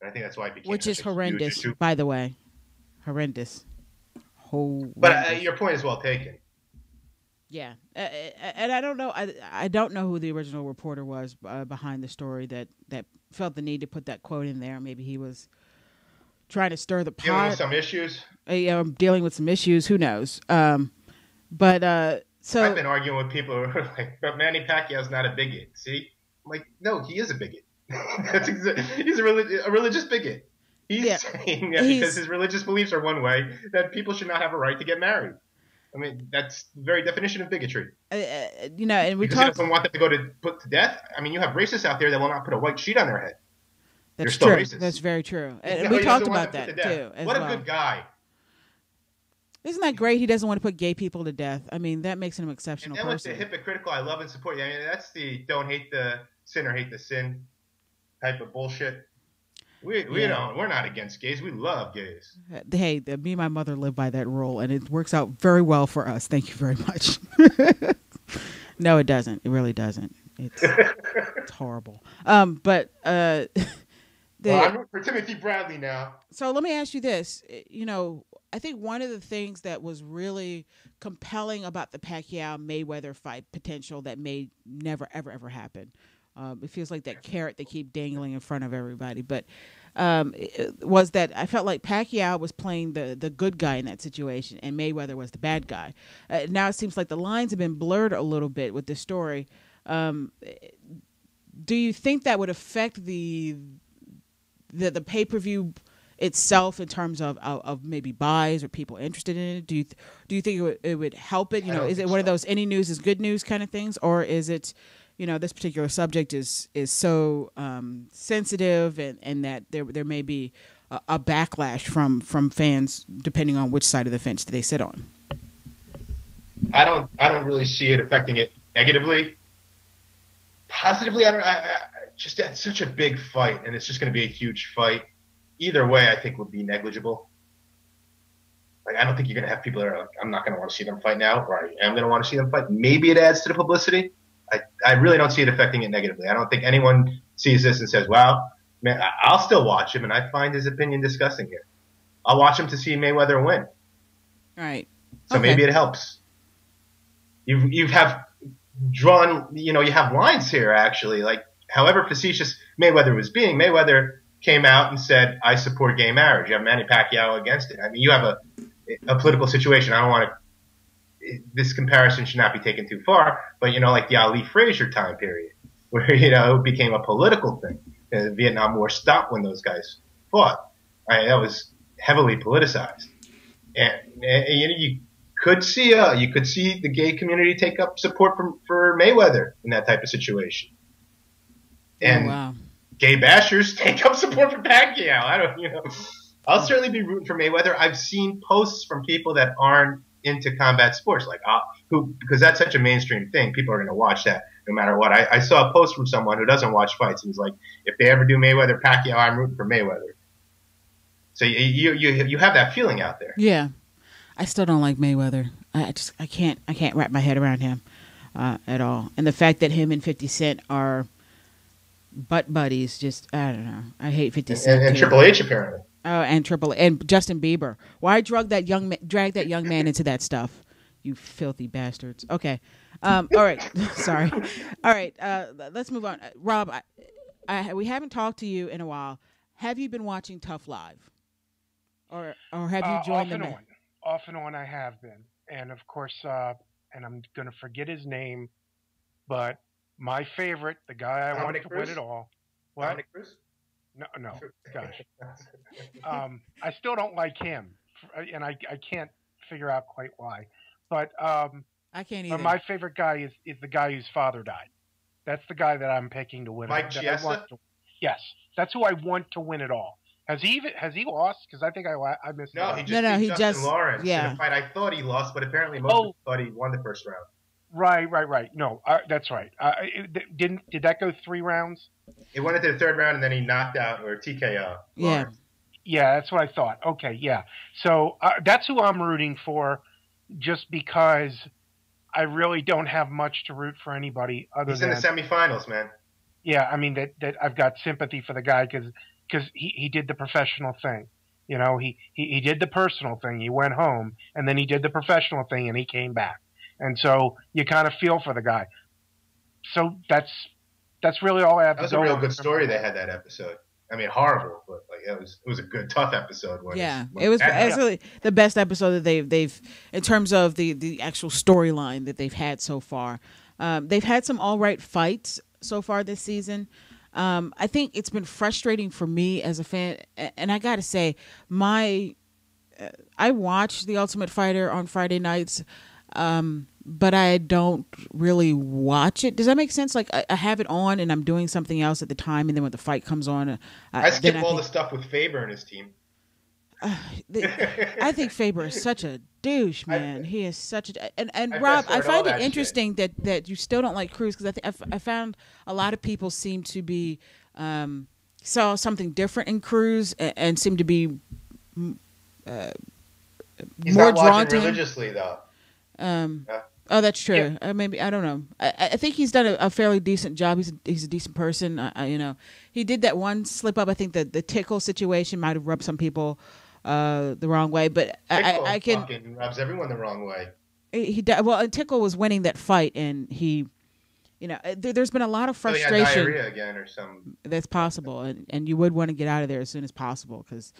And I think that's why it became which is horrendous, by the way. Horrendous. But your point is well taken. Yeah, and I don't know. I don't know who the original reporter was behind the story that felt the need to put that quote in there. Maybe he was trying to stir the pot. Dealing with some issues. Dealing with some issues. Who knows? So I've been arguing with people who are like, but Manny Pacquiao's not a bigot. See? I'm like, no, he is a bigot. He's a religious bigot. He's saying that because his religious beliefs are one way, that people should not have a right to get married. I mean, that's the very definition of bigotry. And we because he doesn't want them to go to put to death. I mean, you have racists out there that will not put a white sheet on their head. That's They're true. still racist. That's very true. And we talked about that too. What a good guy. Isn't that great? He doesn't want to put gay people to death. I mean, that makes him an exceptional person. And with the hypocritical, I love and support. I mean, that's the don't hate the sinner, hate the sin type of bullshit. We're not against gays. We love gays. Hey, me and my mother live by that rule, and it works out very well for us. Thank you very much. No, it doesn't. It really doesn't. It's horrible. I'm for Timothy Bradley now. So let me ask you this. I think one of the things that was really compelling about the Pacquiao-Mayweather fight potential that may never, ever, ever happen. It feels like that carrot they keep dangling in front of everybody. But was that I felt like Pacquiao was playing the good guy in that situation, and Mayweather was the bad guy. Now it seems like the lines have been blurred a little bit with this story. Do you think that would affect the pay-per-view itself in terms of maybe buys or people interested in it? Do you think it would help it? Is it one of those any news is good news kind of things, or is it? This particular subject is so sensitive, and that there may be a backlash from fans depending on which side of the fence they sit on. I don't really see it affecting it negatively. Positively, that's such a big fight, and it's just going to be a huge fight. Either way, I think would be negligible. Like, I don't think you're going to have people that are like, I'm not going to want to see them fight now, or I am going to want to see them fight. Maybe it adds to the publicity. I really don't see it affecting it negatively. I don't think anyone sees this and says, wow, man, I'll still watch him, and I find his opinion disgusting here. I'll watch him to see Mayweather win. Right. So maybe it helps. You have drawn, you have lines here, actually. Like, however facetious Mayweather was being, Mayweather came out and said, I support gay marriage. You have Manny Pacquiao against it. I mean, you have a political situation. I don't want to this comparison should not be taken too far, but like the Ali Frazier time period, where it became a political thing. The Vietnam War stopped when those guys fought. That was heavily politicized, and you could see the gay community take up support for Mayweather in that type of situation, and gay bashers take up support for Pacquiao. I'll certainly be rooting for Mayweather. I've seen posts from people that aren't into combat sports, because that's such a mainstream thing. People are going to watch that no matter what. I saw a post from someone who doesn't watch fights. He was like, if they ever do Mayweather Pacquiao, I'm rooting for Mayweather. So you have that feeling out there. Yeah, I still don't like Mayweather. I can't wrap my head around him at all. And the fact that him and 50 Cent are butt buddies, just I don't know. I hate 50 Cent and Triple H apparently. Oh, and Justin Bieber. Why drag that young man into that stuff? You filthy bastards. Okay. All right. Sorry. All right. Let's move on. Rob, we haven't talked to you in a while. Have you been watching Tough Live, or have you joined them? Off and on, I have been, and of course, and I'm going to forget his name, but my favorite, the guy I wanted to win it all. What? Dominic Cruz? No, gosh. I still don't like him, and I can't figure out quite why. But I can't either. But my favorite guy is the guy whose father died. That's the guy that I'm picking to win. Mike Chiesa? Yes, that's who I want to win it all. Has he lost? Because I think I missed. No, he just Justin Lawrence in a fight. I thought he lost, but apparently most people thought he won the first round. Right. No, that's right. Did that go 3 rounds? It went into the 3rd round, and then he knocked out or TKO. Yeah. Yeah, that's what I thought. Okay, yeah. So that's who I'm rooting for, just because I really don't have much to root for anybody other than. He's in the semifinals, man. Yeah, I mean that I've got sympathy for the guy because he did the professional thing. He did the personal thing. He went home, and then he did the professional thing, and he came back. And so you kind of feel for the guy. So that's really all I have to go. That was a real good story they had that episode. I mean, horrible, but like it was a good, tough episode. It was actually the best episode that they've in terms of the actual storyline that they've had so far. They've had some all right fights so far this season. I think it's been frustrating for me as a fan, and I got to say, I watch The Ultimate Fighter on Friday nights, but I don't really watch it. Does that make sense? Like I have it on and I'm doing something else at the time, and then when the fight comes on, I skip all the stuff with Faber and his team. I think Faber is such a douche, man. He is such a and Rob. I find it interesting that you still don't like Cruz, because I found a lot of people seem to be saw something different in Cruz and seem to be He's more not drawn to him religiously though. Oh, that's true. Yeah. Maybe, I don't know. I think he's done a fairly decent job. He's a decent person. He did that one slip up. I think that the Tickle situation might have rubbed some people the wrong way, but I can fucking rubs everyone the wrong way. Well, Tickle was winning that fight, and he, there's been a lot of frustration. He had diarrhea again or something. That's possible, and you would want to get out of there as soon as possible, because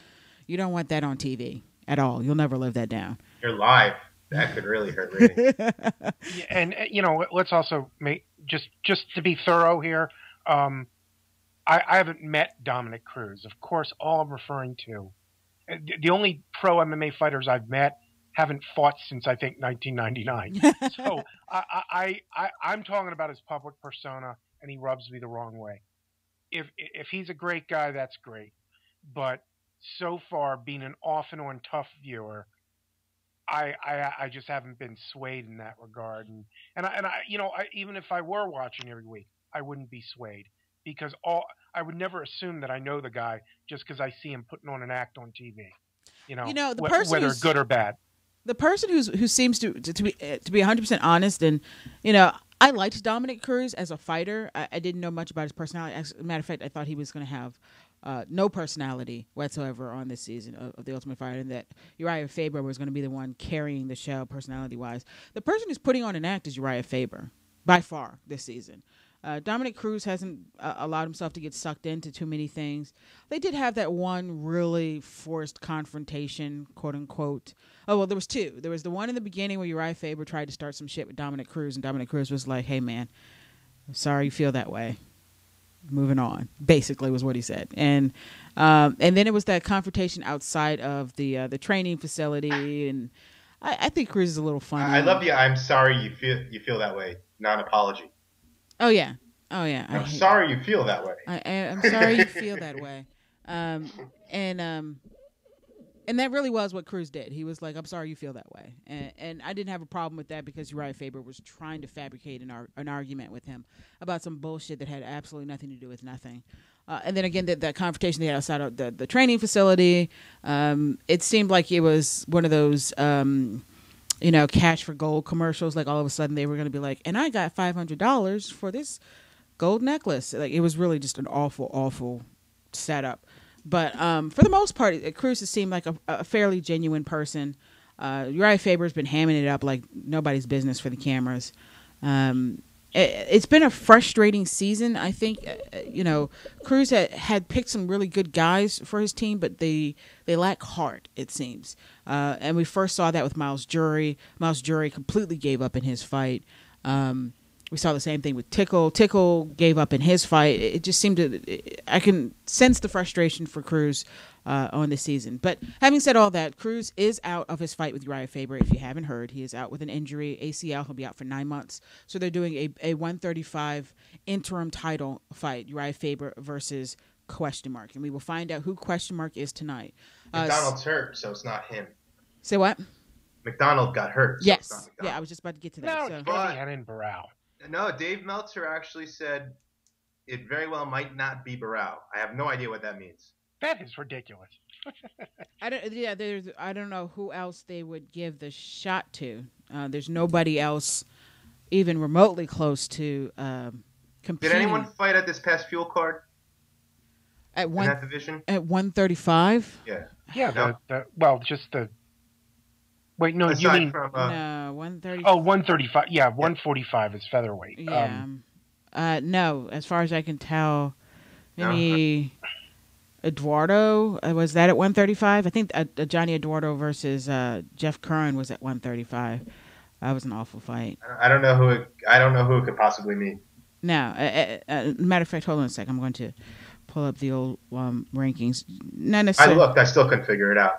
you don't want that on TV at all. You'll never live that down. You're live. That could really hurt ratings. And let's also make just to be thorough here. I haven't met Dominic Cruz. Of course, all I'm referring to, the only pro MMA fighters I've met haven't fought since I think 1999. So I'm talking about his public persona, and he rubs me the wrong way. If he's a great guy, that's great. But so far, being an off and on tough viewer, I just haven't been swayed in that regard, and I even if I were watching every week, I wouldn't be swayed, because I would never assume that I know the guy just because I see him putting on an act on TV. The person whether good or bad. The person who seems to be 100% honest, and I liked Dominic Cruz as a fighter. I didn't know much about his personality. As a matter of fact, I thought he was going to have no personality whatsoever on this season of The Ultimate Fighter, and that Uriah Faber was going to be the one carrying the show personality-wise. The person who's putting on an act is Uriah Faber, by far, this season. Dominic Cruz hasn't allowed himself to get sucked into too many things. They did have that one really forced confrontation, quote-unquote. Oh, well, there was two. There was the one in the beginning where Uriah Faber tried to start some shit with Dominic Cruz, and Dominic Cruz was like, hey, man, I'm sorry you feel that way. Moving on, basically, was what he said. And then it was that confrontation outside of the training facility, and I think Cruz is a little funny. I love the I'm sorry you feel that way non-apology. Oh yeah. I'm sorry you feel that way. I'm sorry you feel that way. And that really was what Cruz did. He was like, I'm sorry you feel that way. And I didn't have a problem with that, because Uriah Faber was trying to fabricate an argument with him about some bullshit that had absolutely nothing to do with nothing. And then again, that confrontation they had outside of the training facility, it seemed like it was one of those, cash for gold commercials. Like all of a sudden they were going to be like, and I got $500 for this gold necklace. Like it was really just an awful, awful setup. But for the most part, Cruz has seemed like a fairly genuine person. Uriah Faber's been hamming it up like nobody's business for the cameras. It's been a frustrating season. I think, Cruz had picked some really good guys for his team, but they lack heart, it seems. And we first saw that with Miles Jury. Miles Jury completely gave up in his fight. We saw the same thing with Tickle. Tickle gave up in his fight. It just seemed I can sense the frustration for Cruz on this season. But having said all that, Cruz is out of his fight with Uriah Faber. If you haven't heard, he is out with an injury, ACL. He'll be out for 9 months. So they're doing a 135 interim title fight, Uriah Faber versus ? And we will find out who ? is tonight. McDonald's hurt, so it's not him. Say what? McDonald got hurt. So yes. It's not McDonald. Yeah, I was just about to get to that. No, it's going to be Enan Barao. No, Dave Meltzer actually said it very well might not be Barao. I have no idea what that means. That is ridiculous. I don't know who else they would give the shot to. There's nobody else even remotely close to competing. Did anyone fight at this past Fuel Card? In that division? At 135? Yeah. Yeah, just the... Wait, no, aside you mean... no, 135. Oh, 135. Yeah, 145 is featherweight. Yeah. No, as far as I can tell, maybe... Eduardo, was that at 135? I think Johnny Eduardo versus Jeff Curran was at 135. That was an awful fight. I don't know who it could possibly mean. Now, matter of fact, hold on a sec. I'm going to pull up the old rankings. Not necessarily. I looked. I still couldn't figure it out.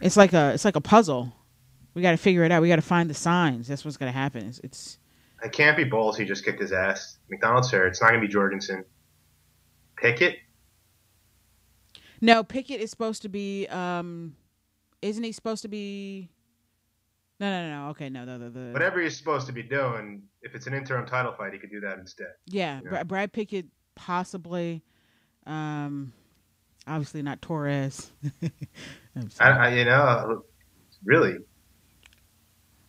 It's like a puzzle. We got to figure it out. We got to find the signs. That's what's going to happen. It's. It can't be Bowles. He just kicked his ass. McDonald's hurt. It's not going to be Jorgensen. Pickett. No, Pickett is supposed to be. Isn't he supposed to be? No. Okay, no. The whatever he's supposed to be doing. If it's an interim title fight, he could do that instead. Yeah, you know? Brad Pickett possibly. Obviously not Torres. Really.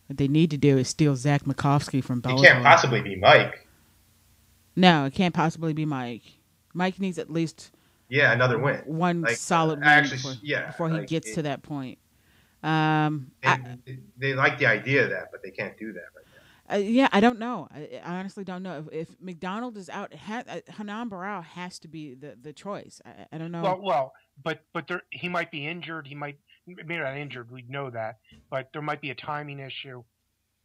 What they need to do is steal Zach Makovsky from Bellator. It can't possibly be Mike. No, it can't possibly be Mike. Mike needs at least another win. One solid win before he gets to that point. They like the idea of that, but they can't do that right now. I don't know. I honestly don't know. If McDonald is out, Hanan Barao has to be the choice. I don't know. Well, but he might be injured. He might maybe not injured. We know that, but there might be a timing issue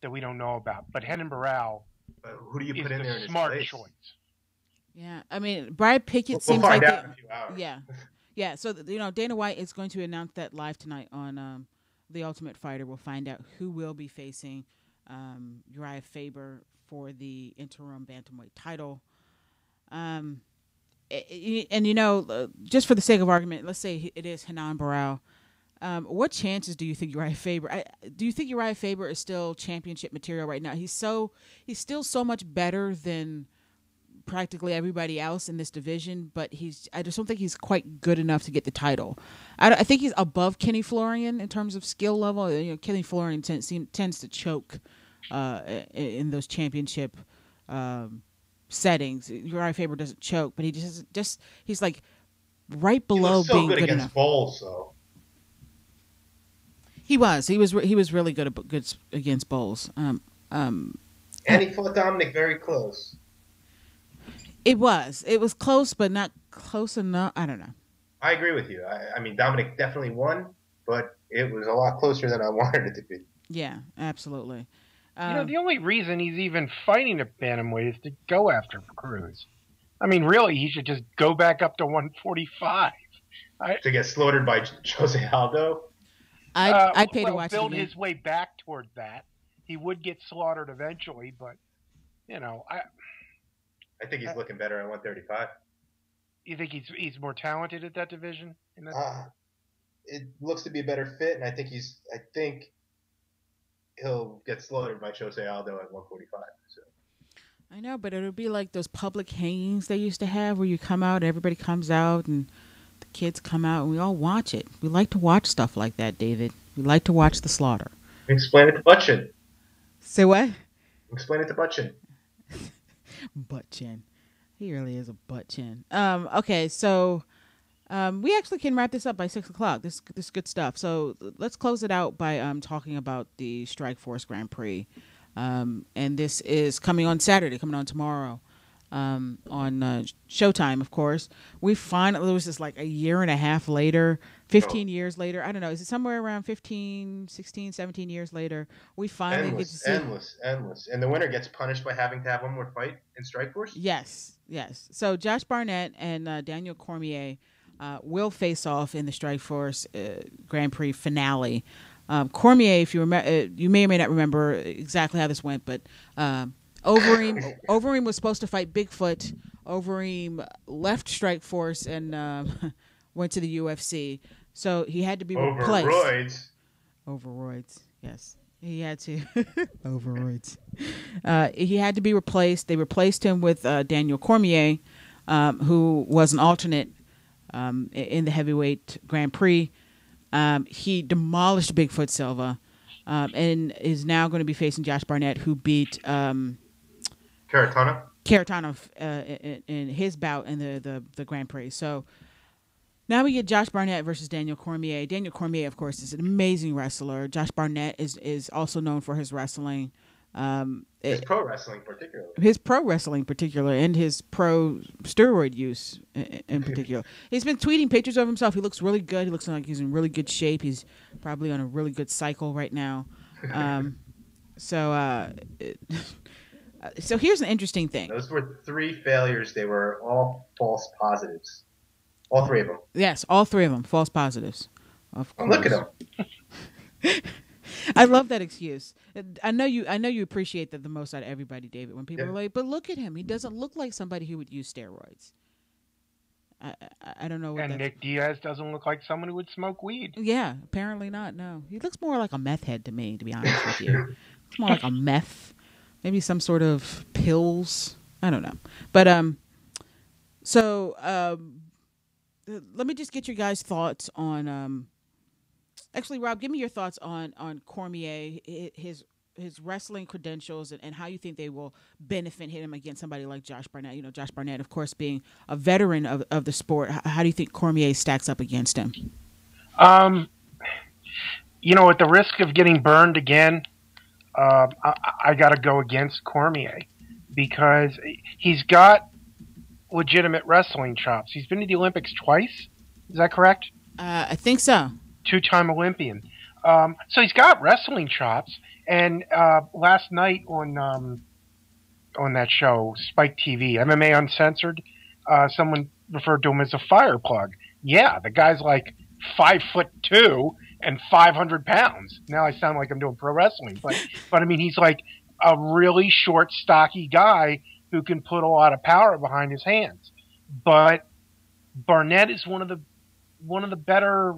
that we don't know about. But Hanan Barao, who do you put in there? Smart choice. Yeah, I mean, Brad Pickett seems like out in a few hours. Yeah. So Dana White is going to announce that live tonight on The Ultimate Fighter. We'll find out who will be facing Uriah Faber for the interim bantamweight title. Just for the sake of argument, let's say it is Hanan Barao. What chances do you think Uriah Faber? Do you think Uriah Faber is still championship material right now? He's still so much better than practically everybody else in this division, but I just don't think he's quite good enough to get the title. I think he's above Kenny Florian in terms of skill level. Kenny Florian tends to choke in those championship settings. Uriah Faber doesn't choke, but he's like right below being good enough. Bowles, though. He was really good against Bowles. And he fought Dominic very close. It was close, but not close enough. I don't know. I agree with you. I mean, Dominic definitely won, but it was a lot closer than I wanted it to be. Yeah, absolutely. The only reason he's even fighting at bantamweight is to go after Cruz. I mean, really, he should just go back up to 145. To get slaughtered by Jose Aldo? I'd pay to watch build it his way back toward that. He would get slaughtered eventually, but, I think he's looking better at 135. You think he's more talented at that division? It looks to be a better fit, and I think he'll get slaughtered by Jose Aldo at 145. So. I know, but it would be like those public hangings they used to have, where you come out, everybody comes out, and the kids come out, and we all watch it. We like to watch stuff like that, David. We like to watch the slaughter. Explain it to Butchin. Say what? Explain it to Butchin. Butt chin. He really is a butt chin. Okay, so we actually can wrap this up by 6:00. This good stuff. So let's close it out by talking about the Strikeforce Gran Prix. And this is coming on Saturday, coming on tomorrow, on Showtime, of course. We finally, it was just like a year and a half later, 15 years later. I don't know. Is it somewhere around 15, 16, 17 years later? We finally get to see. Endless. And the winner gets punished by having to have one more fight in Strikeforce? Yes. So Josh Barnett and Daniel Cormier will face off in the Strikeforce Grand Prix finale. Cormier, if you remember, you may or may not remember exactly how this went, but Overeem was supposed to fight Bigfoot. Overeem left Strikeforce and went to the UFC. So he had to be replaced. Overroids. Yes. He had to. Overroids. He had to be replaced. They replaced him with Daniel Cormier, who was an alternate in the heavyweight Grand Prix. He demolished Bigfoot Silva and is now going to be facing Josh Barnett, who beat Caratano in his bout in the Grand Prix. So now we get Josh Barnett versus Daniel Cormier. Daniel Cormier, of course, is an amazing wrestler. Josh Barnett is also known for his wrestling. His pro wrestling particularly. His pro wrestling particular, and his pro steroid use in particular. He's been tweeting pictures of himself. He looks really good. He looks like he's in really good shape. He's probably on a really good cycle right now. So here's an interesting thing. Those were 3 failures. They were all false positives. All 3 of them. Yes, all 3 of them false positives. Of course. Look at them. I love that excuse. I know you appreciate that the most out of everybody, David. When people are like, "But look at him. He doesn't look like somebody who would use steroids." I don't know. And Nick Diaz doesn't look like someone who would smoke weed. Yeah, apparently not. No, he looks more like a meth head to me. To be honest with you, it's more like a meth, maybe some sort of pills. I don't know. But let me just get your guys' thoughts on. Actually, Rob, give me your thoughts on Cormier, his wrestling credentials, and how you think they will benefit him against somebody like Josh Barnett. You know, Josh Barnett, of course, being a veteran of the sport. How do you think Cormier stacks up against him? You know, at the risk of getting burned again, I got to go against Cormier because he's got legitimate wrestling chops. He's been to the Olympics twice. Is that correct? I think so. 2-time Olympian. So he's got wrestling chops. And last night on that show, Spike TV, MMA Uncensored, someone referred to him as a fire plug. Yeah, the guy's like 5'2" and 500 pounds. Now I sound like I'm doing pro wrestling, but I mean he's like a really short, stocky guy who can put a lot of power behind his hands. But Barnett is one of the better,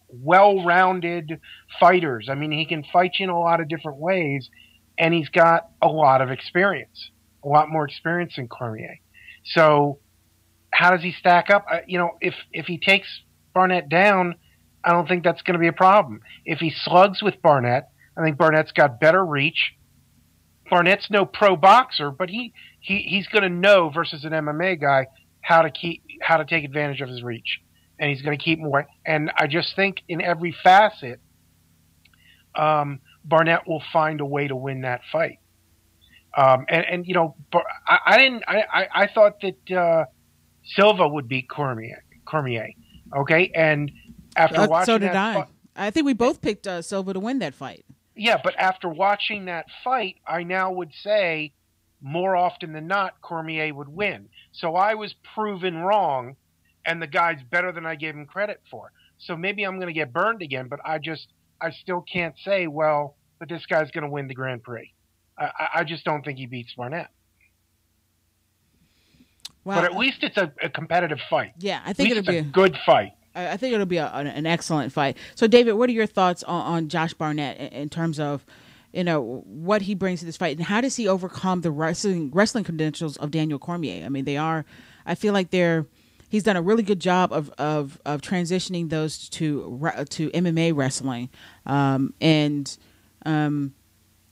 well-rounded fighters. I mean, he can fight you in a lot of different ways, and he's got a lot of experience, a lot more experience than Cormier. So how does he stack up? If he takes Barnett down, I don't think that's going to be a problem. If he slugs with Barnett, I think Barnett's got better reach. Barnett's no pro boxer, but he's going to know versus an MMA guy how to take advantage of his reach. And he's going to keep more. And I just think in every facet, Barnett will find a way to win that fight. I thought that Silva would beat Cormier. Okay, and after watching so did I. I think we both picked Silva to win that fight. Yeah, but after watching that fight, I now would say more often than not Cormier would win. So I was proven wrong. And the guy's better than I gave him credit for. So maybe I'm going to get burned again, but I still can't say, well, but this guy's going to win the Grand Prix. I just don't think he beats Barnett. Well, but at least it's a competitive fight. Yeah, I think it'll be a good fight. I think it'll be an excellent fight. So, David, what are your thoughts on Josh Barnett in terms of, what he brings to this fight, and how does he overcome the wrestling credentials of Daniel Cormier? I mean, I feel like he's done a really good job of transitioning those to MMA wrestling,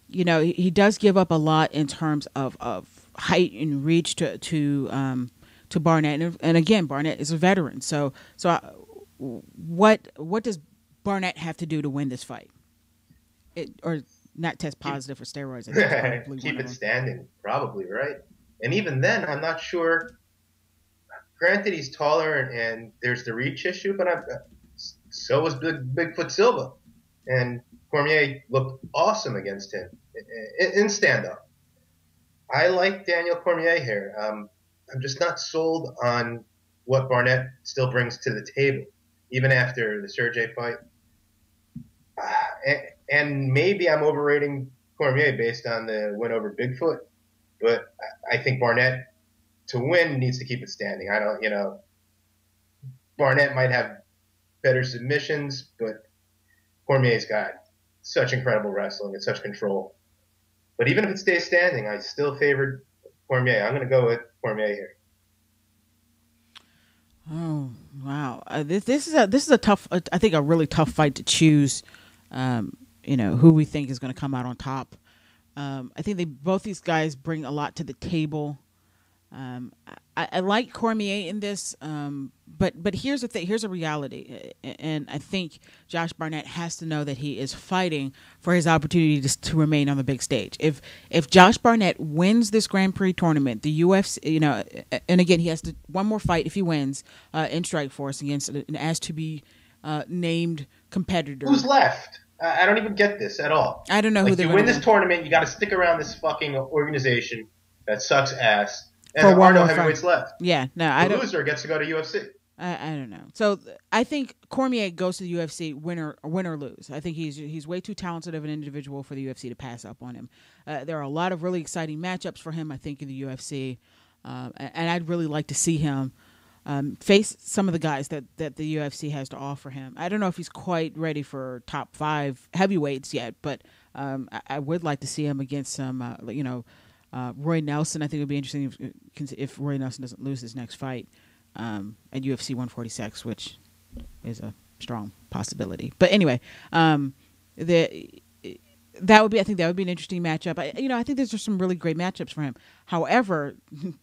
he does give up a lot in terms of height and reach to Barnett, and again, Barnett is a veteran. So what does Barnett have to do to win this fight? Or not test positive for steroids? I think keep it standing, probably, right? And even then, I'm not sure. Granted, he's taller and there's the reach issue, but so was Bigfoot Silva. And Cormier looked awesome against him in stand-up. I like Daniel Cormier here. I'm just not sold on what Barnett still brings to the table, even after the Sergey fight. And maybe I'm overrating Cormier based on the win over Bigfoot, but I think Barnett, to win, needs to keep it standing. Barnett might have better submissions, but Cormier's got such incredible wrestling and such control. But even if it stays standing, I still favored Cormier. I'm going to go with Cormier here. Oh, wow. This is a tough, I think a really tough fight to choose, who we think is going to come out on top. I think both these guys bring a lot to the table. I like Cormier in this, but here's the thing. Here's a reality, and I think Josh Barnett has to know that he is fighting for his opportunity to remain on the big stage. If Josh Barnett wins this Grand Prix tournament, the UFC, and again, he has to one more fight if he wins in Strikeforce against an as to be named competitor. Who's left? I don't even get this at all. I don't know who they're going to win. This tournament, you got to stick around this fucking organization that sucks ass. And there are no heavyweights left. Yeah, no, I don't. The loser gets to go to UFC. I don't know. So I think Cormier goes to the UFC win or lose. I think he's way too talented of an individual for the UFC to pass up on him. There are a lot of really exciting matchups for him, I think, in the UFC, and I'd really like to see him face some of the guys that the UFC has to offer him. I don't know if he's quite ready for top 5 heavyweights yet, but I would like to see him against some, Roy Nelson. I think it would be interesting if Roy Nelson doesn't lose his next fight at UFC 146, which is a strong possibility. But anyway, I think that would be an interesting matchup. I think there's just some really great matchups for him. However,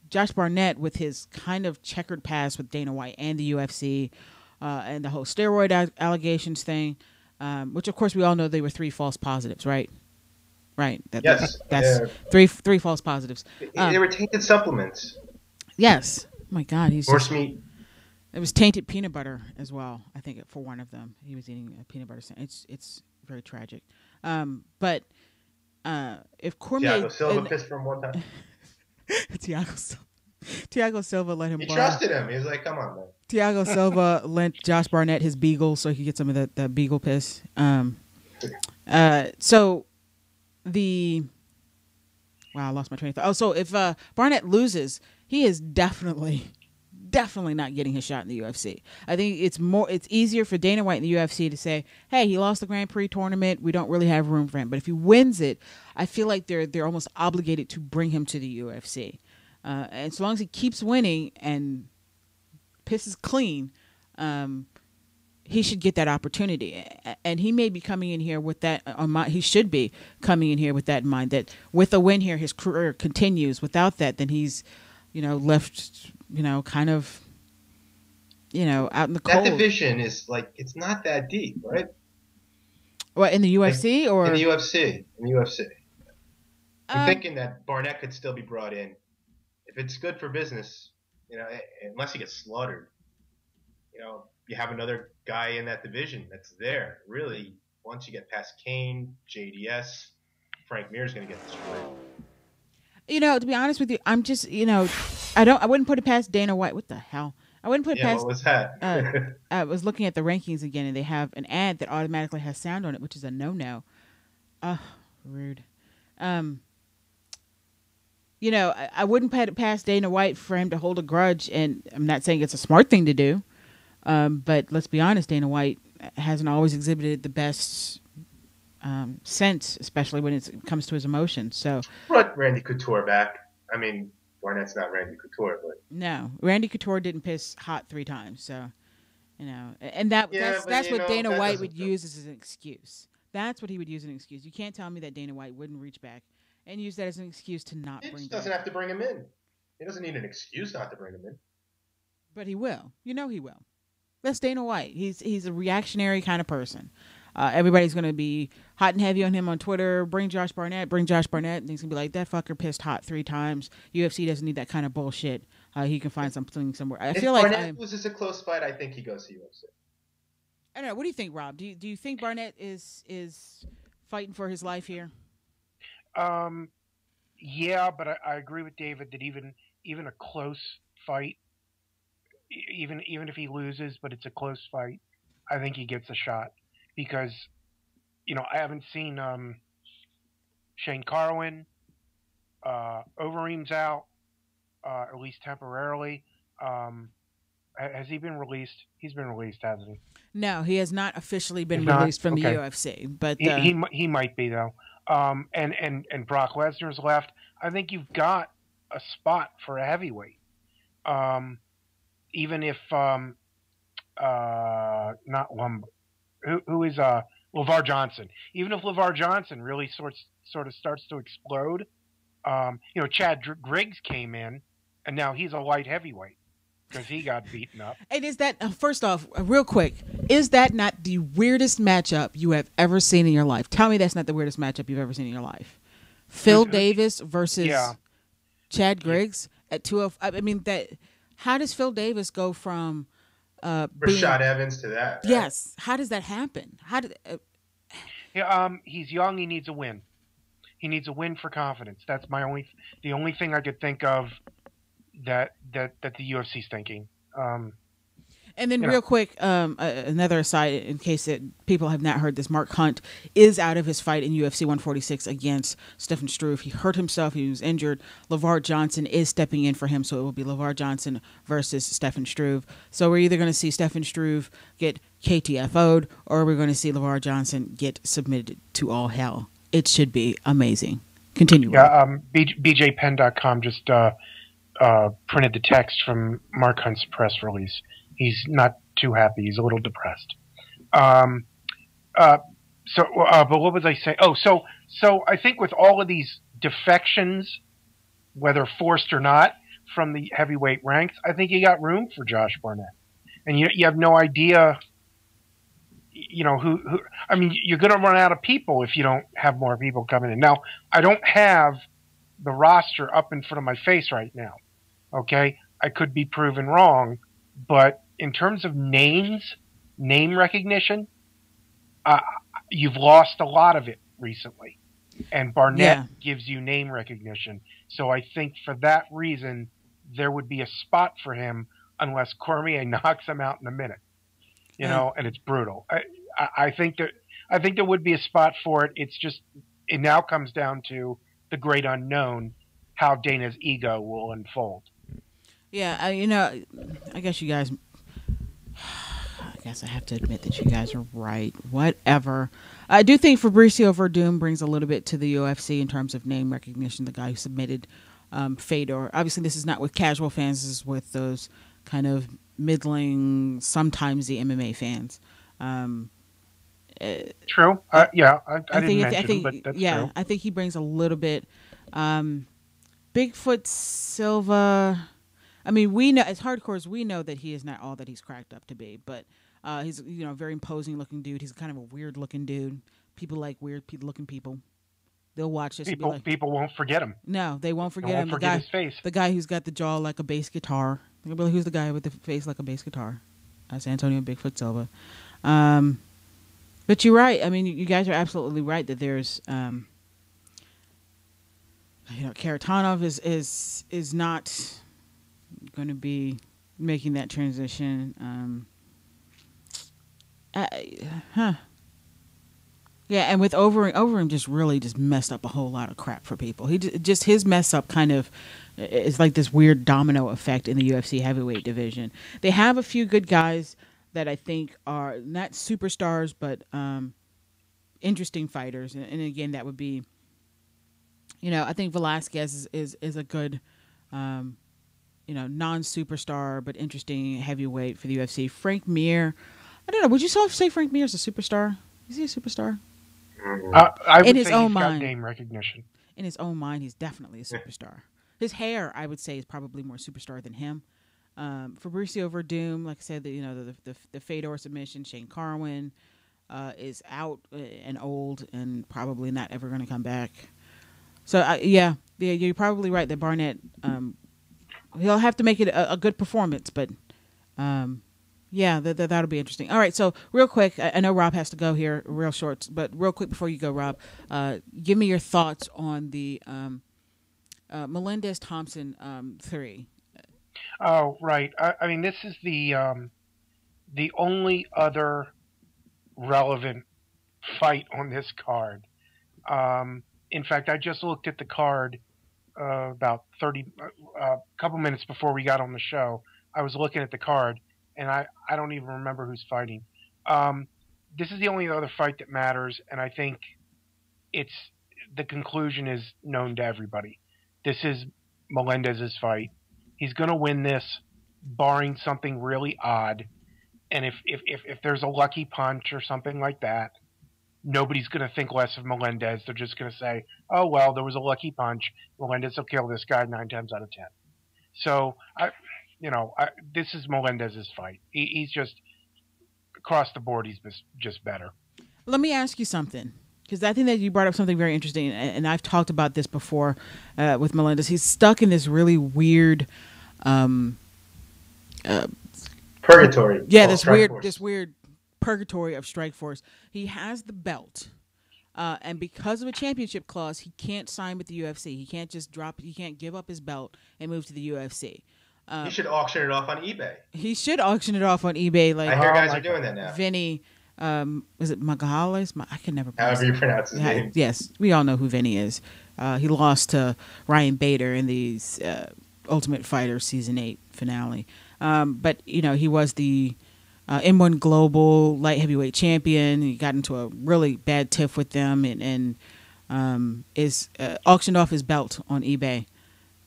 Josh Barnett, with his kind of checkered past with Dana White and the UFC, and the whole steroid allegations thing, which of course we all know they were 3 false positives, right? Right. Yes. That's three false positives. They were tainted supplements. Yes. Oh my God. Horse meat. It was tainted peanut butter as well. I think for one of them, he was eating a peanut butter sandwich. It's very tragic. But if Cormier, Thiago Silva pissed from one time. Thiago Silva let him. He trusted him. He was like, "Come on, man." Thiago Silva lent Josh Barnett his beagle so he could get some of that beagle piss. So. I lost my train of thought. Oh, so if Barnett loses, he is definitely not getting his shot in the UFC. I think it's easier for Dana White in the UFC to say, hey, he lost the Grand Prix tournament, we don't really have room for him. But if he wins it, I feel like they're almost obligated to bring him to the UFC. And so long as he keeps winning and pisses clean, he should get that opportunity, and he may be coming in here with that on mind. He should be coming in here with that in mind. That with a win here, his career continues. Without that, then he's, left, kind of, out in the cold. That division is it's not that deep, right? What, in the UFC or in the UFC? In the UFC, I'm thinking that Barnett could still be brought in if it's good for business. Unless he gets slaughtered, you have another guy in that division that's there. Really, once you get past Kane, JDS, Frank Mir's going to get destroyed. To be honest with you, I'm just, I wouldn't put it past Dana White. What the hell? I wouldn't put it past. What was that? I was looking at the rankings again, and they have an ad that automatically has sound on it, which is a no-no. Rude. I wouldn't put it past Dana White for him to hold a grudge, and I'm not saying it's a smart thing to do. But let's be honest, Dana White hasn't always exhibited the best sense, especially when it comes to his emotions. So brought Randy Couture back. I mean, Barnett's not Randy Couture, but no, Randy Couture didn't piss hot 3 times. So and that's what Dana White would use as an excuse. That's what he would use as an excuse. You can't tell me that Dana White wouldn't reach back and use that as an excuse to not bring. He doesn't have to bring him in. He doesn't need an excuse not to bring him in. But he will. He will. That's Dana White. He's a reactionary kind of person. Everybody's going to be hot and heavy on him on Twitter. Bring Josh Barnett. And he's going to be like, that fucker pissed hot 3 times. UFC doesn't need that kind of bullshit. He can find something somewhere. If Barnett loses a close fight, I think he goes to UFC. I don't know. What do you think, Rob? Do you think Barnett is fighting for his life here? Yeah, but I agree with David that even a close fight, even if he loses, but it's a close fight, I think he gets a shot because, I haven't seen Shane Carwin, Overeem's out, at least temporarily. Has he been released? He's been released, hasn't he? No, he has not officially been released from the UFC, but he might be though. And Brock Lesnar's left. I think you've got a spot for a heavyweight. Even if not Lumber, who is LeVar Johnson. Even if LeVar Johnson really sort of starts to explode, Chad Griggs came in and now he's a light heavyweight because he got beaten up. And is that, first off, real quick, is that not the weirdest matchup you have ever seen in your life? Tell me that's not the weirdest matchup you've ever seen in your life. Phil Davis versus Chad Griggs at 205. I mean, how does Phil Davis go from Rashad Evans to that? Right? Yes. How does that happen? He's young. He needs a win. He needs a win for confidence. That's the only thing I could think of that the UFC's thinking. And then real quick, another aside, in case people have not heard this, Mark Hunt is out of his fight in UFC 146 against Stefan Struve. He hurt himself. He was injured. LeVar Johnson is stepping in for him, so it will be LeVar Johnson versus Stefan Struve. So we're either going to see Stefan Struve get KTFO'd, or we're going to see LeVar Johnson get submitted to all hell. It should be amazing. Continue. Yeah, BJPenn.com just printed the text from Mark Hunt's press release. He's not too happy. He's a little depressed. But what was I saying? Oh, so I think with all of these defections, whether forced or not, from the heavyweight ranks, I think you got room for Josh Barnett. And you have no idea, who. I mean, you're going to run out of people if you don't have more people coming in. Now, I don't have the roster up in front of my face right now. Okay, I could be proven wrong, but in terms of name recognition, you've lost a lot of it recently. And Barnett gives you name recognition. So I think for that reason, there would be a spot for him unless Cormier knocks him out in a minute. And it's brutal. I think there would be a spot for it. It's just, it now comes down to the great unknown, how Dana's ego will unfold. Yeah, I guess you guys... I guess I have to admit that you guys are right. Whatever. I do think Fabricio Verdum brings a little bit to the UFC in terms of name recognition. The guy who submitted Fedor. Obviously, this is not with casual fans. This is with those kind of middling, sometimes the MMA fans. True. I didn't mention, but that's true. I think he brings a little bit. Bigfoot Silva... I mean, we know, as hardcores, we know that he is not all that he's cracked up to be, but he's a very imposing looking dude. He's kind of a weird looking dude. People like weird looking people. They'll watch this. People won't forget him. No, they won't forget him. Forget his face. The guy who's got the jaw like a bass guitar. Who's the guy with the face like a bass guitar? That's Antonio Bigfoot Silva. But you're right. I mean, you guys are absolutely right that there's, Karatanov is not going to be making that transition. Yeah, and with Overeem just really just messed up a whole lot of crap for people. His mess up kind of is like this weird domino effect in the UFC heavyweight division. They have a few good guys that I think are not superstars, but interesting fighters. And again, that would be, I think Velasquez is a good, non-superstar but interesting heavyweight for the UFC. Frank Mir, I don't know. Would you say Frank Mir is a superstar? Is he a superstar? I would say he's got name recognition. In his own mind, he's definitely a superstar. His hair, I would say, is probably more superstar than him. Fabricio Verdum, like I said, the Fedor submission. Shane Carwin is out and old and probably not ever going to come back. So you're probably right that Barnett. He'll have to make it a good performance, but that'll be interesting. All right, so real quick, I know Rob has to go here real short, but real quick before you go, Rob, give me your thoughts on the Melendez-Thompson 3. Oh, right. I mean, this is the only other relevant fight on this card. In fact, I just looked at the card about a couple minutes before we got on the show. I was looking at the card, and I don't even remember who's fighting. This is the only other fight that matters, and I think the conclusion is known to everybody. This is Melendez's fight. He's going to win this, barring something really odd. And if there's a lucky punch or something like that, nobody's going to think less of Melendez. They're just going to say, oh, well, there was a lucky punch. Melendez will kill this guy 9 times out of 10. So this is Melendez's fight. He's just across the board. He's just better. Let me ask you something, because I think that you brought up something very interesting, and I've talked about this before with Melendez. He's stuck in this really weird purgatory. Yeah, this weird purgatory of Strikeforce. He has the belt. And because of a championship clause, he can't sign with the UFC. He can't just he can't give up his belt and move to the UFC. He should auction it off on eBay. He should auction it off on eBay. Like, I hear guys are doing that now. Vinny, is it Magales? I can never pronounce However you pronounce his name. Yes, we all know who Vinny is. He lost to Ryan Bader in the Ultimate Fighter Season 8 finale. But, he was the M1 Global light heavyweight champion. He got into a really bad tiff with them and is auctioned off his belt on eBay.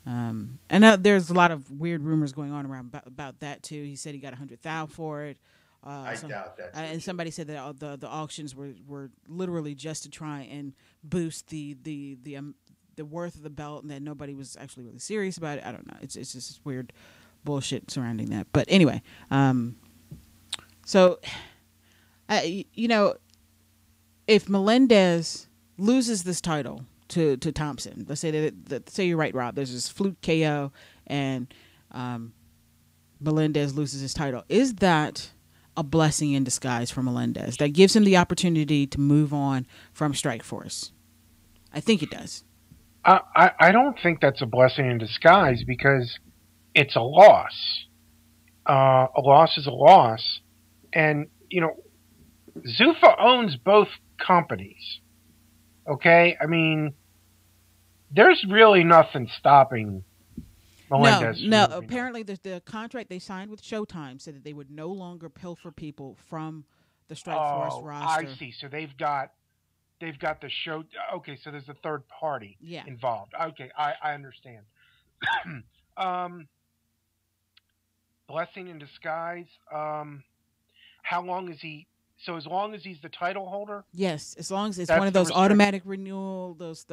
And there's a lot of weird rumors going on around about that too. He said he got $100,000 for it. I doubt that. And somebody said that the auctions were literally just to try and boost the worth of the belt, and that nobody was actually really serious about it. I don't know. It's just weird bullshit surrounding that. But anyway, so if Melendez loses this title to Thompson, let's say say you're right, Rob. There's this fluke KO, and Melendez loses his title. Is that a blessing in disguise for Melendez that gives him the opportunity to move on from Strikeforce? I think it does. I don't think that's a blessing in disguise, because it's a loss. A loss is a loss. And, Zuffa owns both companies. Okay? I mean, there's really nothing stopping Melendez. No. Apparently, the contract they signed with Showtime said that they would no longer pilfer people from the Strikeforce roster. I see. So they've got the show. Okay, so there's a third party involved. Okay, I understand. Blessing in disguise. How long is he? So as long as he's the title holder? Yes, as long as it's one of those automatic renewal, those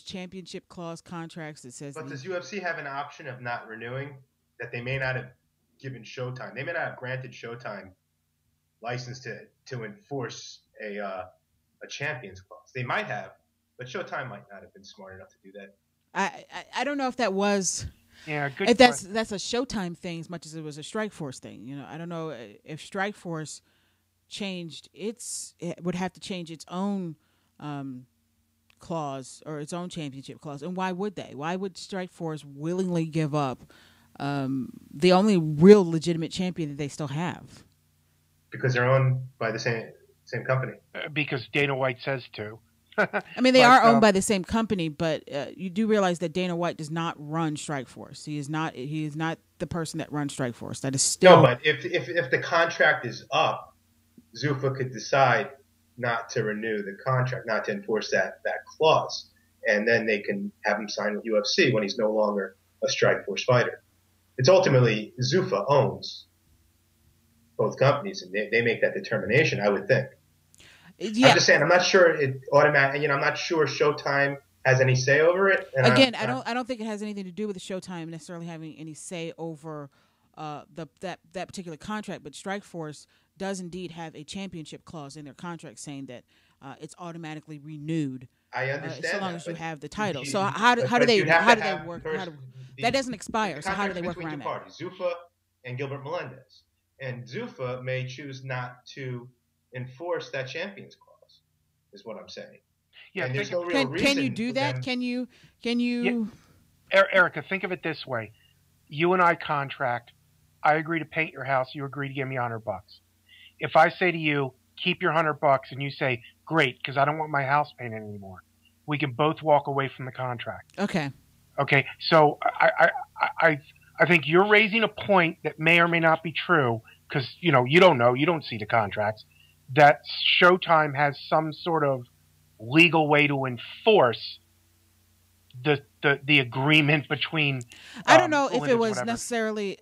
championship clause contracts that says. But does UFC have an option of not renewing that they may not have given Showtime? They may not have granted Showtime license to enforce a champions clause. They might have, but Showtime might not have been smart enough to do that. I don't know if that was. Yeah, good. If that's a Showtime thing as much as it was a Strikeforce thing. I don't know if Strikeforce changed it would have to change its own clause or its own championship clause. And why would they? Why would Strikeforce willingly give up the only real legitimate champion that they still have? Because they're owned by the same company. Because Dana White says to. I mean, they are owned by the same company, but you do realize that Dana White does not run Strikeforce. He is not the person that runs Strikeforce. That is still. No, but if the contract is up, Zuffa could decide not to renew the contract, not to enforce that clause, and then they can have him sign with UFC when he's no longer a Strikeforce fighter. It's ultimately Zuffa owns both companies, and they make that determination, I would think. Yeah. I'm just saying, I'm not sure it automatic. I'm not sure Showtime has any say over it. And again, I don't think it has anything to do with the Showtime necessarily having any say over that particular contract. But Strikeforce does indeed have a championship clause in their contract saying that it's automatically renewed. I understand so long that, as you have the title. So how do they work? That doesn't expire. So how do they work around that? Zuffa and Gilbert Melendez, and Zuffa may choose not to enforce that champions clause, is what I'm saying. Yeah, and there's no real reason. Can you do that? Can you? Yeah. Erica, think of it this way: you and I contract. I agree to paint your house. You agree to give me $100. If I say to you, keep your $100, and you say, great, because I don't want my house painted anymore, we can both walk away from the contract. Okay. So I think you're raising a point that may or may not be true, because you don't know, you don't see the contracts, that Showtime has some sort of legal way to enforce the agreement between. I don't know if it was necessarily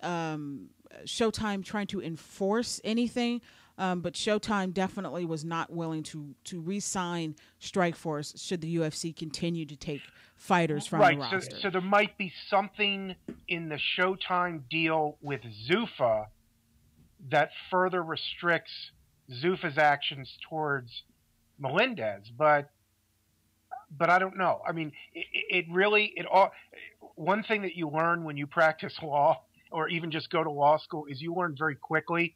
Showtime trying to enforce anything, but Showtime definitely was not willing to re-sign Strikeforce should the UFC continue to take fighters from the roster. So there might be something in the Showtime deal with Zuffa that further restricts Zuffa's actions towards Melendez, but I don't know. I mean, one thing that you learn when you practice law or even just go to law school is you learn very quickly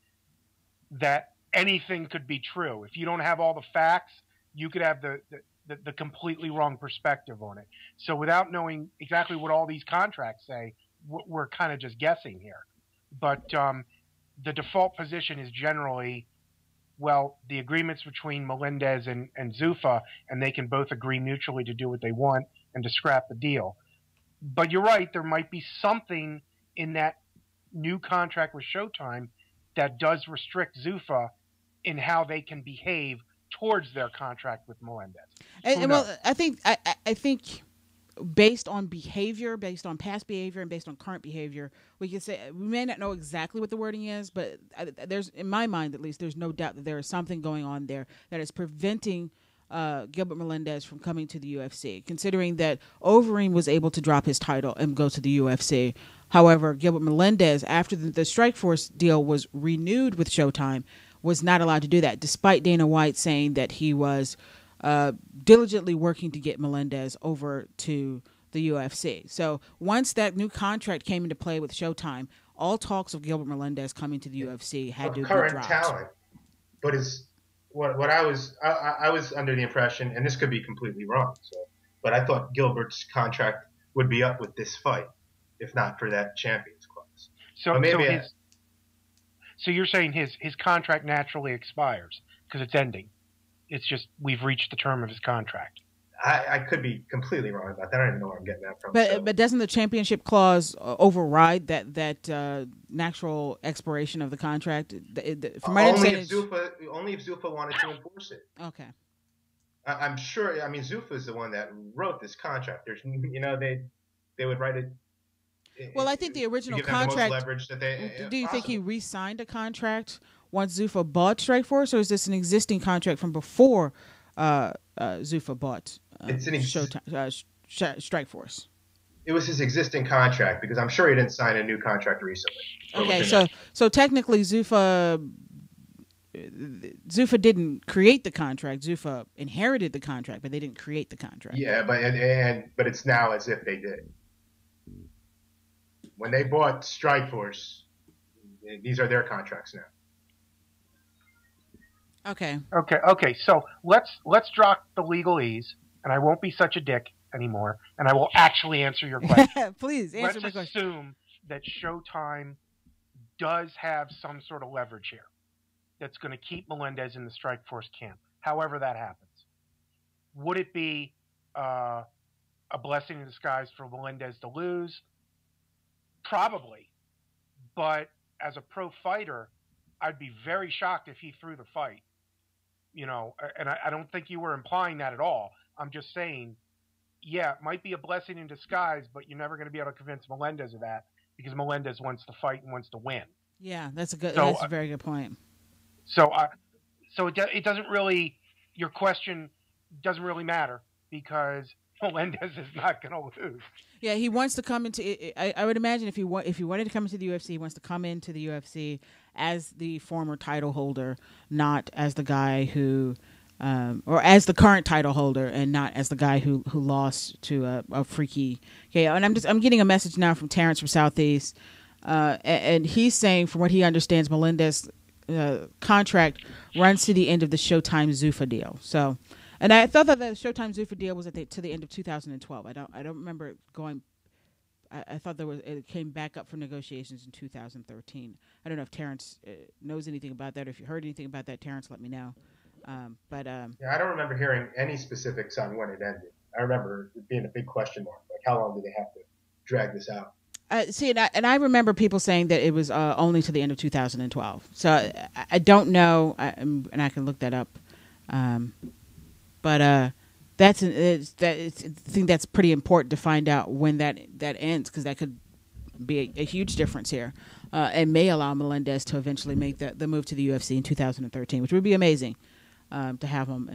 that anything could be true. If you don't have all the facts, you could have the completely wrong perspective on it. So without knowing exactly what all these contracts say, we're kind of just guessing here. But the default position is generally, well, the agreement's between Melendez and Zuffa, and they can both agree mutually to do what they want and to scrap the deal. But you're right, there might be something in that new contract with Showtime that does restrict Zuffa in how they can behave towards their contract with Melendez. And well, I think based on behavior, based on past behavior, and based on current behavior, we can say we may not know exactly what the wording is, but there's, in my mind at least, there's no doubt that there is something going on there that is preventing Gilbert Melendez from coming to the UFC, considering that Overeem was able to drop his title and go to the UFC. However, Gilbert Melendez, after the Strikeforce deal was renewed with Showtime, was not allowed to do that, despite Dana White saying that he was diligently working to get Melendez over to the UFC. So once that new contract came into play with Showtime, all talks of Gilbert Melendez coming to the UFC had to be dropped. Current talent, but what I was under the impression, and this could be completely wrong, but I thought Gilbert's contract would be up with this fight, if not for that Champions Clause. So you're saying his contract naturally expires because it's ending. It's just we've reached the term of his contract. I could be completely wrong about that. I don't even know where I'm getting that from. But doesn't the championship clause override that natural expiration of the contract? From my understanding, only if Zuffa wanted to enforce it. Okay. I'm sure. I mean, Zuffa is the one that wrote this contract. There's, they would write it. Well, I think the original contract. Do you think he re-signed a contract once Zuffa bought Strikeforce, or is this an existing contract from before Zuffa bought Strikeforce? It was his existing contract because I'm sure he didn't sign a new contract recently. Okay, so technically Zuffa didn't create the contract. Zuffa inherited the contract, but they didn't create the contract. Yeah, but it's now as if they did. When they bought Strikeforce, these are their contracts now. Okay. So let's drop the legalese, and I won't be such a dick anymore, and I will actually answer your question. Please answer my question. Let's assume that Showtime does have some sort of leverage here that's going to keep Melendez in the Strikeforce camp, however that happens. Would it be a blessing in disguise for Melendez to lose? Probably. But as a pro fighter, I'd be very shocked if he threw the fight. And I don't think you were implying that at all. I'm just saying, yeah, it might be a blessing in disguise, but you're never going to be able to convince Melendez of that because Melendez wants to fight and wants to win. Yeah, that's a very good point. So it doesn't really, your question doesn't really matter because Melendez is not going to lose. Yeah, he wants to come into. I would imagine if he wanted to come into the UFC, he wants to come into the UFC as the former title holder, not as the guy who, or as the current title holder, and not as the guy who lost to a freaky KO. And I'm getting a message now from Terrence from Southeast, and he's saying from what he understands, Melendez contract runs to the end of the Showtime Zuffa deal. So. And I thought that the Showtime Zuffa deal was to the end of 2012. I don't remember it going. I thought it came back up for negotiations in 2013. I don't know if Terrence knows anything about that. Or if you heard anything about that, Terrence, let me know. Yeah, I don't remember hearing any specifics on when it ended. I remember it being a big question mark. Like, how long do they have to drag this out? See, and I remember people saying that it was only to the end of 2012. So I don't know, and I can look that up. But I think that's pretty important to find out when that ends, because that could be a huge difference here, and may allow Melendez to eventually make the move to the UFC in 2013, which would be amazing. to have him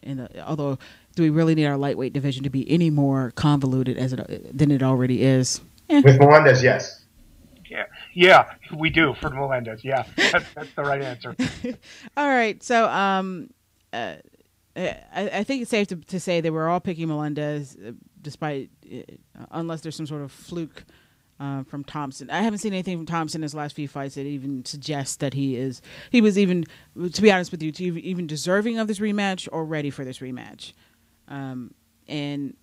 in the. Although, do we really need our lightweight division to be any more convoluted than it already is? With Melendez, yes. Yeah, we do for Melendez. Yeah, that's the right answer. All right, so I think it's safe to say that we're all picking Melendez, despite unless there's some sort of fluke from Thompson. I haven't seen anything from Thompson in his last few fights that even suggests that he was even, to be honest with you, even deserving of this rematch or ready for this rematch. And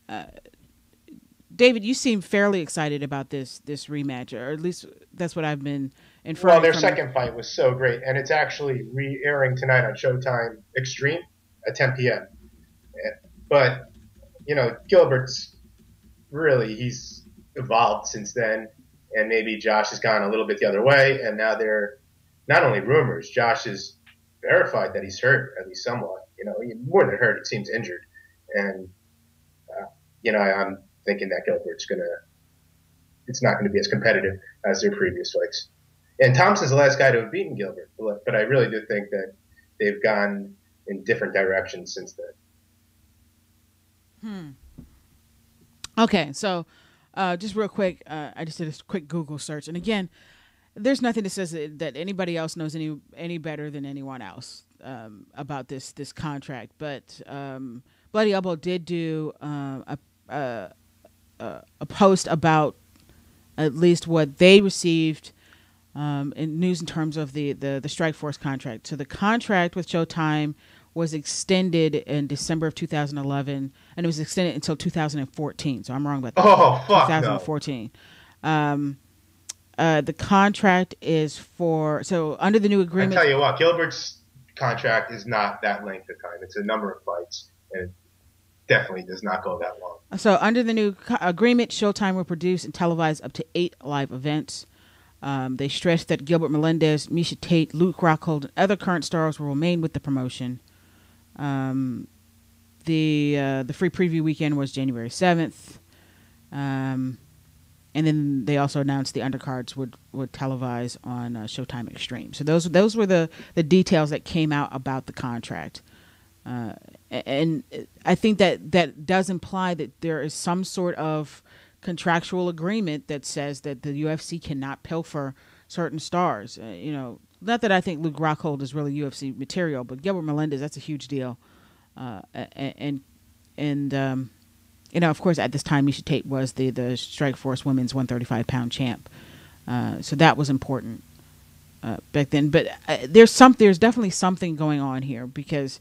David, you seem fairly excited about this rematch, or at least that's what I've been inferring. Well, their second fight was so great, and it's actually re-airing tonight on Showtime Extreme at 10 p.m. But, Gilbert's he's evolved since then, and maybe Josh has gone a little bit the other way, and now they're not only rumors. Josh has verified that he's hurt, at least somewhat. More than hurt, it seems injured. And, I'm thinking that it's not going to be as competitive as their previous fights. And Thompson's the last guy to have beaten Gilbert, but I really do think that they've gone in different directions since then. Okay, so just real quick, I just did a quick Google search, and again, there's nothing that says that anybody else knows any better than anyone else about this contract. But Bloody Elbow did do a post about at least what they received in news in terms of the Strikeforce contract. So the contract with Showtime was extended in December of 2011, and it was extended until 2014. So I'm wrong about that. Oh, fuck 2014. No. The contract is under the new agreement. I tell you what, Gilbert's contract is not that length of time. It's a number of fights, and it definitely does not go that long. So under the new agreement, Showtime will produce and televise up to 8 live events. They stressed that Gilbert Melendez, Miesha Tate, Luke Rockhold, and other current stars will remain with the promotion. The free preview weekend was January 7th. And then they also announced the undercards would televise on Showtime Extreme. So those were the details that came out about the contract. And I think that does imply that there is some sort of contractual agreement that says that the UFC cannot pilfer certain stars. Not that I think Luke Rockhold is really UFC material, but Gilbert Melendez, that's a huge deal. And of course, at this time, Miesha Tate was the Strikeforce Women's 135-pound champ. So that was important back then. But there's definitely something going on here because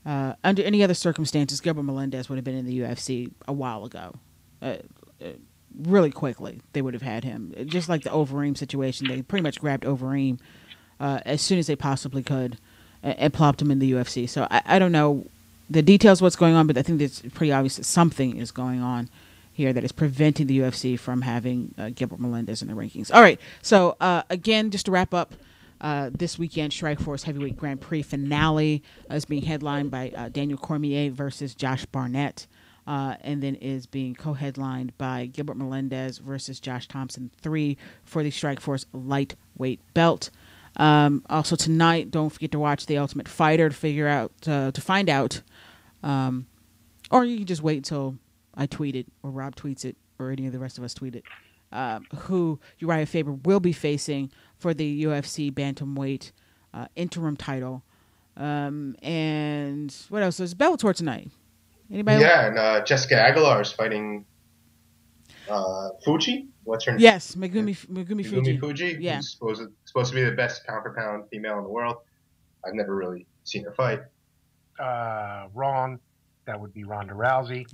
under any other circumstances, Gilbert Melendez would have been in the UFC a while ago. Really quickly, they would have had him. Just like the Overeem situation, they pretty much grabbed Overeem as soon as they possibly could and plopped him in the UFC. So I don't know the details of what's going on, but I think it's pretty obvious that something is going on here that is preventing the UFC from having Gilbert Melendez in the rankings. All right, so again, just to wrap up, this weekend, Strikeforce Heavyweight Grand Prix finale is being headlined by Daniel Cormier versus Josh Barnett. And then is being co-headlined by Gilbert Melendez versus Josh Thompson 3 for the Strikeforce lightweight belt. Also tonight, don't forget to watch The Ultimate Fighter to find out, or you can just wait until I tweet it or Rob tweets it or any of the rest of us tweet it, who Uriah Faber will be facing for the UFC bantamweight interim title. And what else? There's Bellator tonight. Anybody? Yeah, and Jessica Aguilar is fighting Fuji. What's her name? Yes, Megumi Fuji. Yeah, who's supposed to be the best pound for pound female in the world. I've never really seen her fight. Wrong. That would be Ronda Rousey.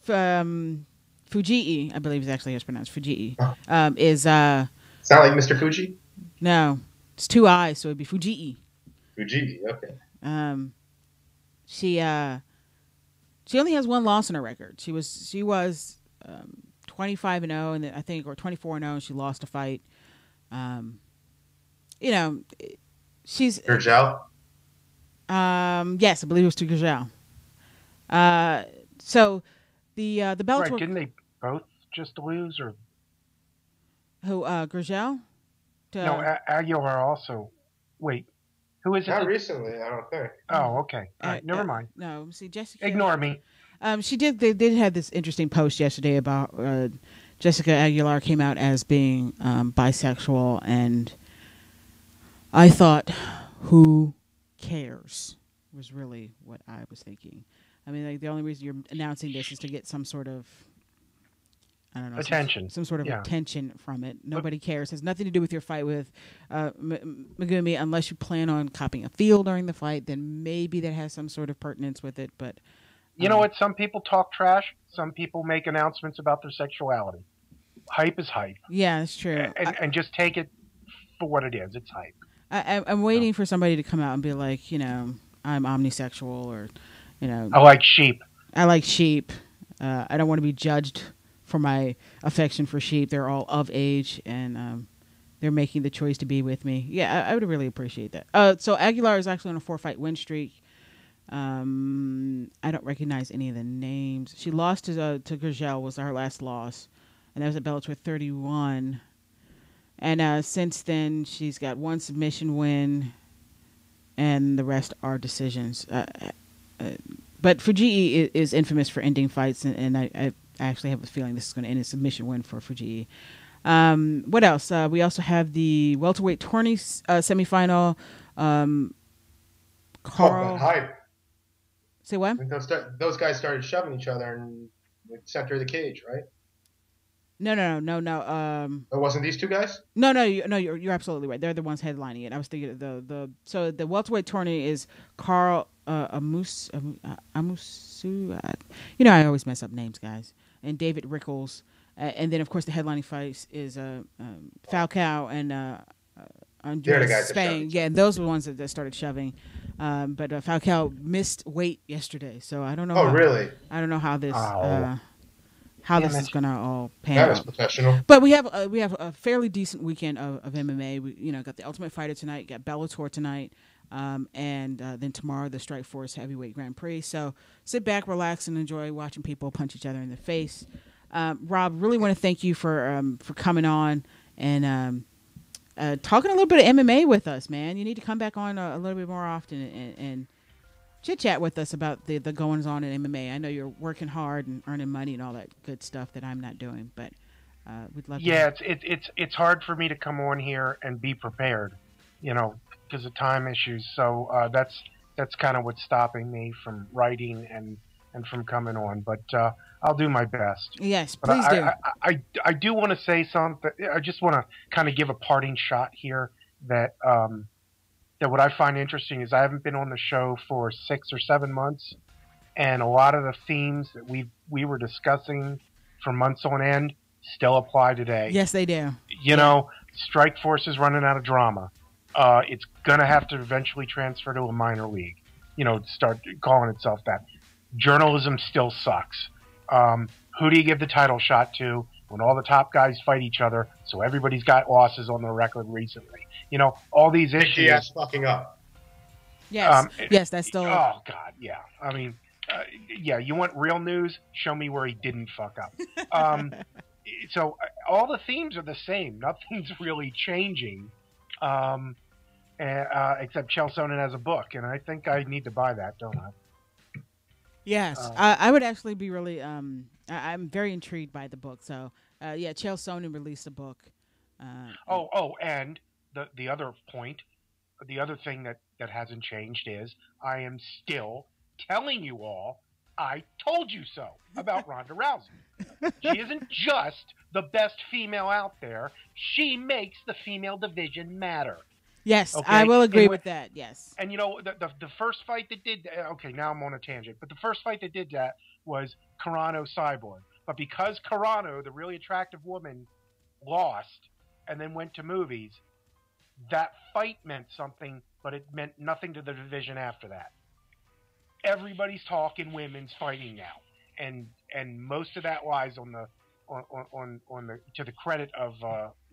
Fujii, I believe is actually how it's pronounced. Fujii is. It's not like Mr. Fuji. No, it's 2 I's, so it'd be Fujii. Fujii, okay. She only has 1 loss in her record. She was 25-0, and I think, or 24-0, and she lost a fight. She's Gurgel. Yes, I believe it was to Gurgel. So the belts right? Didn't they both just lose, or who Gurgel? No, Aguilar also Wait, who is it? Not recently, I don't think. Oh, okay. All right, never mind. No, see, Jessica. Ignore me. They did have this interesting post yesterday about Jessica Aguilar came out as being bisexual, and I thought, who cares? Was really what I was thinking. I mean, like, the only reason you're announcing this is to get some sort of, I don't know, attention, some sort of attention from it. Nobody cares. It has nothing to do with your fight with Megumi, unless you plan on copping a feel during the fight. Then maybe that has some sort of pertinence with it. But you know what? Some people talk trash. Some people make announcements about their sexuality. Hype is hype. Yeah, that's true. And just take it for what it is. It's hype. I'm waiting for somebody to come out and be like, you know, I'm omnisexual, or, you know, I like sheep. I like sheep. I don't want to be judged for my affection for sheep. They're all of age, and they're making the choice to be with me. Yeah, I would really appreciate that. So Aguilar is actually on a 4-fight win streak. I don't recognize any of the names. She lost to Gurgel, was her last loss, and that was at Bellator 31. And since then, she's got one submission win, and the rest are decisions. But Fujii is infamous for ending fights, and I actually have a feeling this is going to end in a submission win for Fujii. What else? We also have the welterweight tourney semifinal. Carl. Hype. Say what? Those guys started shoving each other in the center of the cage, right? No. It wasn't these two guys? No. You're absolutely right. They're the ones headlining it. I was thinking so the welterweight tourney is Carl Amusu. You know, I always mess up names, guys. And David Rickles, and then of course the headlining fight is Falcao and Andreas Spain. Yeah, those were the ones that started shoving. But Falcao missed weight yesterday, so I don't know. Really? I don't know how this. How this is going to all pan out. That was professional. But we have a fairly decent weekend of MMA. We got the Ultimate Fighter tonight, got Bellator tonight, and then tomorrow the Strikeforce Heavyweight Grand Prix. So sit back, relax, and enjoy watching people punch each other in the face. Rob, really want to thank you for coming on and talking a little bit of MMA with us, man. You need to come back on a little bit more often and chit-chat with us about the goings on in MMA. I know you're working hard and earning money and all that good stuff that I'm not doing, but we'd love to. Yeah, it's hard for me to come on here and be prepared, you know, because of time issues. So that's kind of what's stopping me from writing and from coming on. But I'll do my best. Yes, but please do. I do want to say something. I just want to kind of give a parting shot here that that what I find interesting is I haven't been on the show for 6 or 7 months, and a lot of the themes that we were discussing for months on end still apply today. Yes, they do. You know, Strikeforce is running out of drama. It's going to have to eventually transfer to a minor league, you know, start calling itself that. Journalism still sucks. Who do you give the title shot to when all the top guys fight each other, so everybody's got losses on their record recently? You know, all these issues. Yeah, fucking up. Yes, yes, that's still. Oh God, yeah. I mean, yeah. You want real news? Show me where he didn't fuck up. So all the themes are the same. Nothing's really changing, except Chael Sonnen has a book, and I think I need to buy that, don't I? Yes, I would actually be really. I'm very intrigued by the book. So, yeah, Chael Sonnen released a book. And the other point, the other thing that hasn't changed is I am still telling you all, I told you so about Ronda Rousey. She isn't just the best female out there. She makes the female division matter. Yes, okay? I will agree with that. Yes. And you know, the first fight that did okay, now I'm on a tangent, but the first fight that did that was Carano Cyborg. But because Carano, the really attractive woman, lost and then went to movies, that fight meant something, but it meant nothing to the division after that. Everybody's talking women's fighting now, and most of that lies on the to the credit of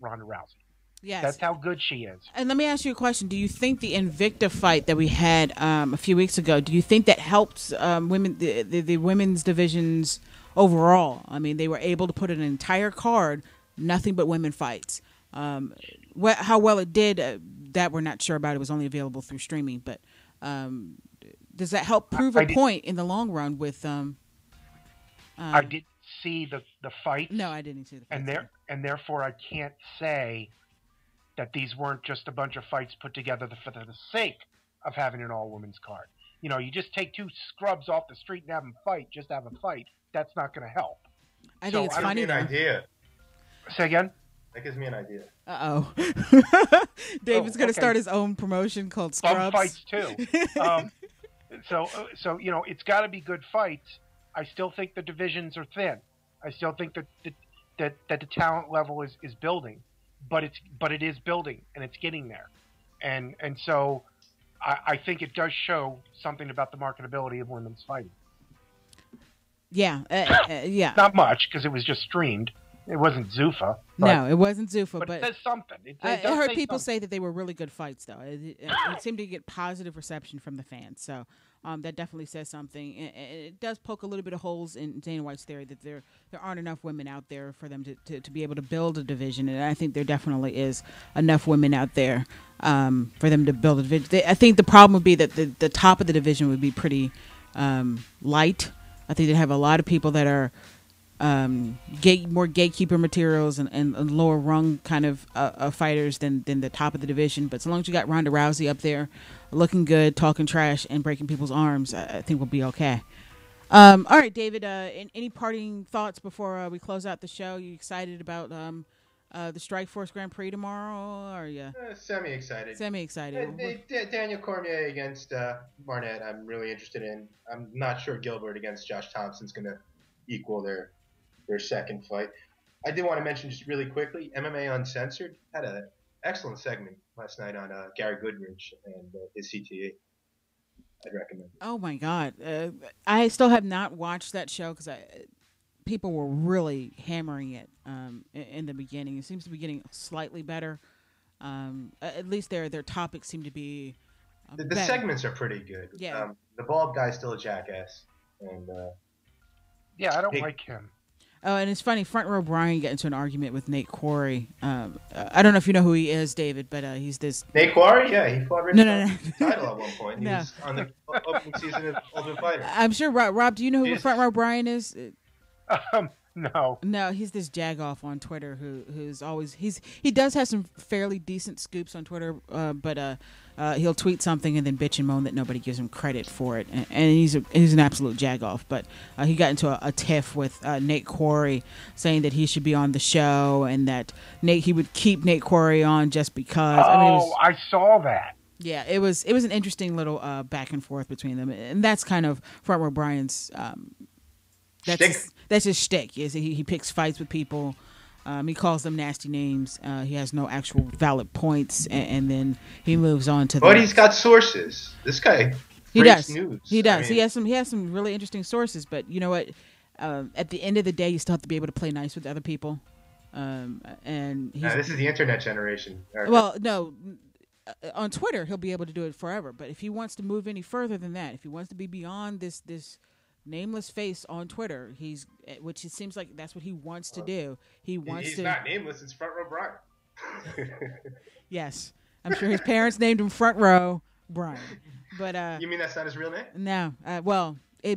Ronda Rousey. Yes. That's how good she is. And let me ask you a question. Do you think the Invicta fight that we had a few weeks ago, do you think that helped women the women's divisions overall? I mean, they were able to put an entire card, nothing but women fights. How well it did, that we're not sure about. It was only available through streaming, but does that help prove a point in the long run with I didn't see the fights. No, I didn't see the fights. And therefore I can't say that these weren't just a bunch of fights put together for the sake of having an all-women's card. You know, you just take two scrubs off the street and have them fight, just have a fight. That's not going to help. I think it's funny, though. Idea. Say again? That gives me an idea. Uh-oh. David's going to start his own promotion called Scrubs. Bum fights, too. So you know, it's got to be good fights. I still think the divisions are thin. I still think that the talent level is building. But it is building, and it's getting there. And so I think it does show something about the marketability of women's fighting. Yeah, yeah. Not much, because it was just streamed. It wasn't Zuffa. No, it wasn't Zuffa. But it says something. I heard people say that they were really good fights, though. It seemed to get positive reception from the fans. So that definitely says something. And it does poke a little bit of holes in Dana White's theory that there aren't enough women out there for them to be able to build a division. And I think there definitely is enough women out there for them to build a division. I think the problem would be that the top of the division would be pretty light. I think they have a lot of people that are more gatekeeper materials and lower rung kind of fighters than the top of the division. But so long as you got Ronda Rousey up there looking good, talking trash, and breaking people's arms, I think we'll be okay. All right, David, any parting thoughts before we close out the show? You excited about the Strikeforce Gran Prix tomorrow? Or are you semi-excited? Semi-excited. Daniel Cormier against Barnett, I'm really interested in. I'm not sure Gilbert against Josh Thompson's going to equal their second fight. I did want to mention just really quickly, MMA Uncensored had an excellent segment last night on Gary Goodridge and his CTE. I'd recommend it. Oh my God, I still have not watched that show because people were really hammering it in the beginning. It seems to be getting slightly better. At least their topics seem to be. The segments are pretty good. Yeah. The bald guy's still a jackass, and yeah, I don't like him. Oh, and it's funny. Front Row Brian got into an argument with Nate Quarry. I don't know if you know who he is, David, but he's this. Nate Quarry? Yeah, he fought Rich No. title at one point. He was on the opening season of Ultimate Fighter. I'm sure, Rob, do you know who Front Row Brian is? No. No, he's this jagoff on Twitter who's always he does have some fairly decent scoops on Twitter, but he'll tweet something and then bitch and moan that nobody gives him credit for it, and he's an absolute jagoff. But he got into a tiff with Nate Quarry, saying that he should be on the show and that he would keep Nate Quarry on just because. I saw that. Yeah, it was an interesting little back and forth between them, and that's kind of Front Row Brian's. That's his shtick. He picks fights with people. He calls them nasty names. He has no actual valid points, and then he moves on to. But he's got sources. This guy. He does. News. He does. I mean, he has some really interesting sources. But you know what? At the end of the day, you still have to be able to play nice with other people. And this is the internet generation. Well, no. On Twitter, he'll be able to do it forever. But if he wants to move any further than that, if he wants to be beyond this nameless face on Twitter, which it seems like that's what he wants to do. He's not nameless. It's Front Row Brian. Yes, I'm sure his parents named him Front Row Brian. But you mean that's not his real name? No. Well, I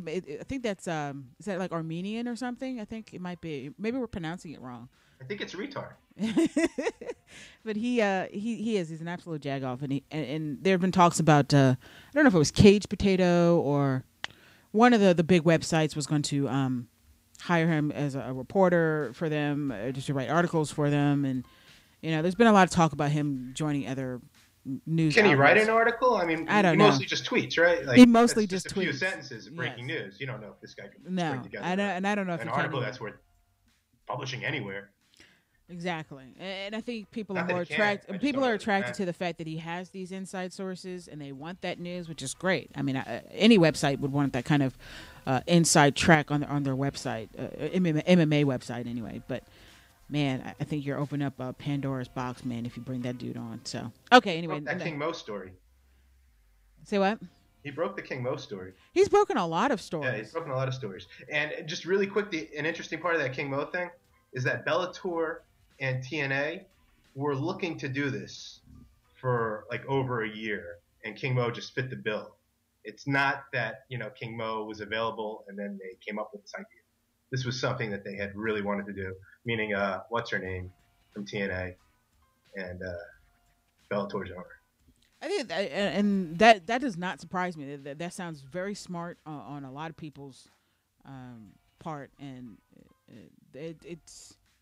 think that's is that like Armenian or something? I think it might be. Maybe we're pronouncing it wrong. I think it's retard. But he's an absolute jagoff, and there have been talks about I don't know if it was Cage Potato or one of the big websites was going to hire him as a reporter for them, just to write articles for them, and there's been a lot of talk about him joining other news. Can he write an article? I mean, I don't know. He mostly just tweets, right? He mostly just tweets. A few sentences of breaking news. You don't know if this guy can bring together I don't know if an article that's worth publishing anywhere. Exactly, and I think people are more attracted. People are attracted to the fact that he has these inside sources, and they want that news, which is great. I mean, any website would want that kind of inside track on their website, MMA website, anyway. But man, I think you're opening up Pandora's box, man, if you bring that dude on. So okay, anyway, that King Mo story. Say what? He broke the King Mo story. He's broken a lot of stories. Yeah, he's broken a lot of stories. And just really quick, an interesting part of that King Mo thing is that Bellator and TNA were looking to do this for like over a year, and King Mo just fit the bill. It's not that, King Mo was available and then they came up with this idea. This was something that they had really wanted to do, meaning, what's her name from TNA and Bellator's owner. I think that does not surprise me. That sounds very smart on a lot of people's part, and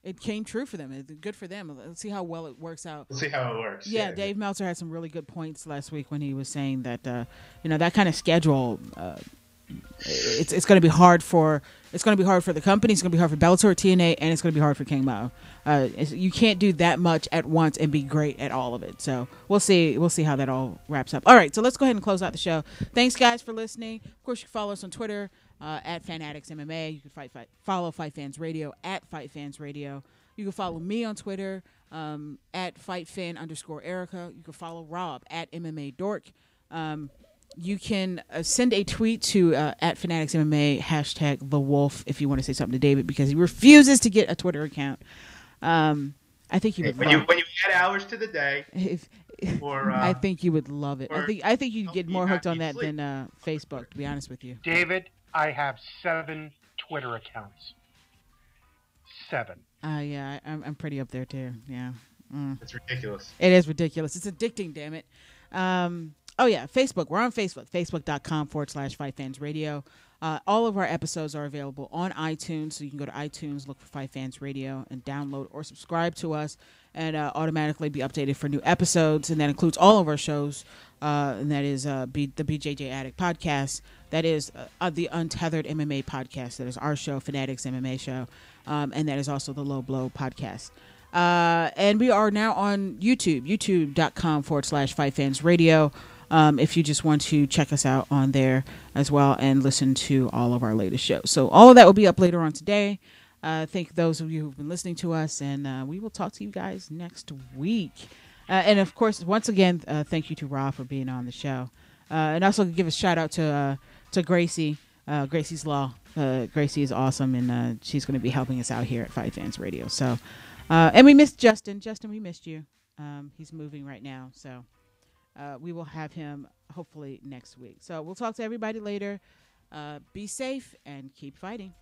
it came true for them. It's good for them. Let's see how well it works out. We'll see how it works. Yeah, Dave Meltzer had some really good points last week when he was saying that that kind of schedule. It's going to be hard for the company. It's going to be hard for Bellator, TNA, and it's going to be hard for King Mo. You can't do that much at once and be great at all of it. So we'll see how that all wraps up. All right, so let's go ahead and close out the show. Thanks, guys, for listening. Of course, you can follow us on Twitter at FanAddicts MMA. You can follow FightFans Radio at FightFans Radio. You can follow me on Twitter at FightFan_Erica. You can follow Rob at MMA Dork. You can send a tweet to at FanAddicts MMA #The Wolf if you want to say something to David, because he refuses to get a Twitter account. I think he would. When you add hours to the day, I think you would love it. I think you'd get more hooked on that than Facebook. To be honest with you, David, I have 7 Twitter accounts. 7. Yeah, I'm pretty up there too. Yeah, It's ridiculous. It is ridiculous. It's addicting. Damn it. Oh, yeah, Facebook. We're on Facebook, facebook.com/FightFans Radio. All of our episodes are available on iTunes, so you can go to iTunes, look for Fight Fans Radio, and download or subscribe to us, and automatically be updated for new episodes. And that includes all of our shows, and that is the BJJ Addict podcast. That is the Untethered MMA podcast. That is our show, FanAddicts MMA show, and that is also the Low Blow podcast. And we are now on YouTube, youtube.com/FightFans Radio. If you just want to check us out on there as well and listen to all of our latest shows. So all of that will be up later on today. Thank those of you who've been listening to us, and we will talk to you guys next week. And of course, once again, thank you to Rob for being on the show. And also give a shout out to Gracie, Gracie's Law. Gracie is awesome, and she's going to be helping us out here at Fight Fans Radio. So, and we missed Justin. Justin, we missed you. He's moving right now, so. We will have him hopefully next week. So we'll talk to everybody later. Be safe and keep fighting.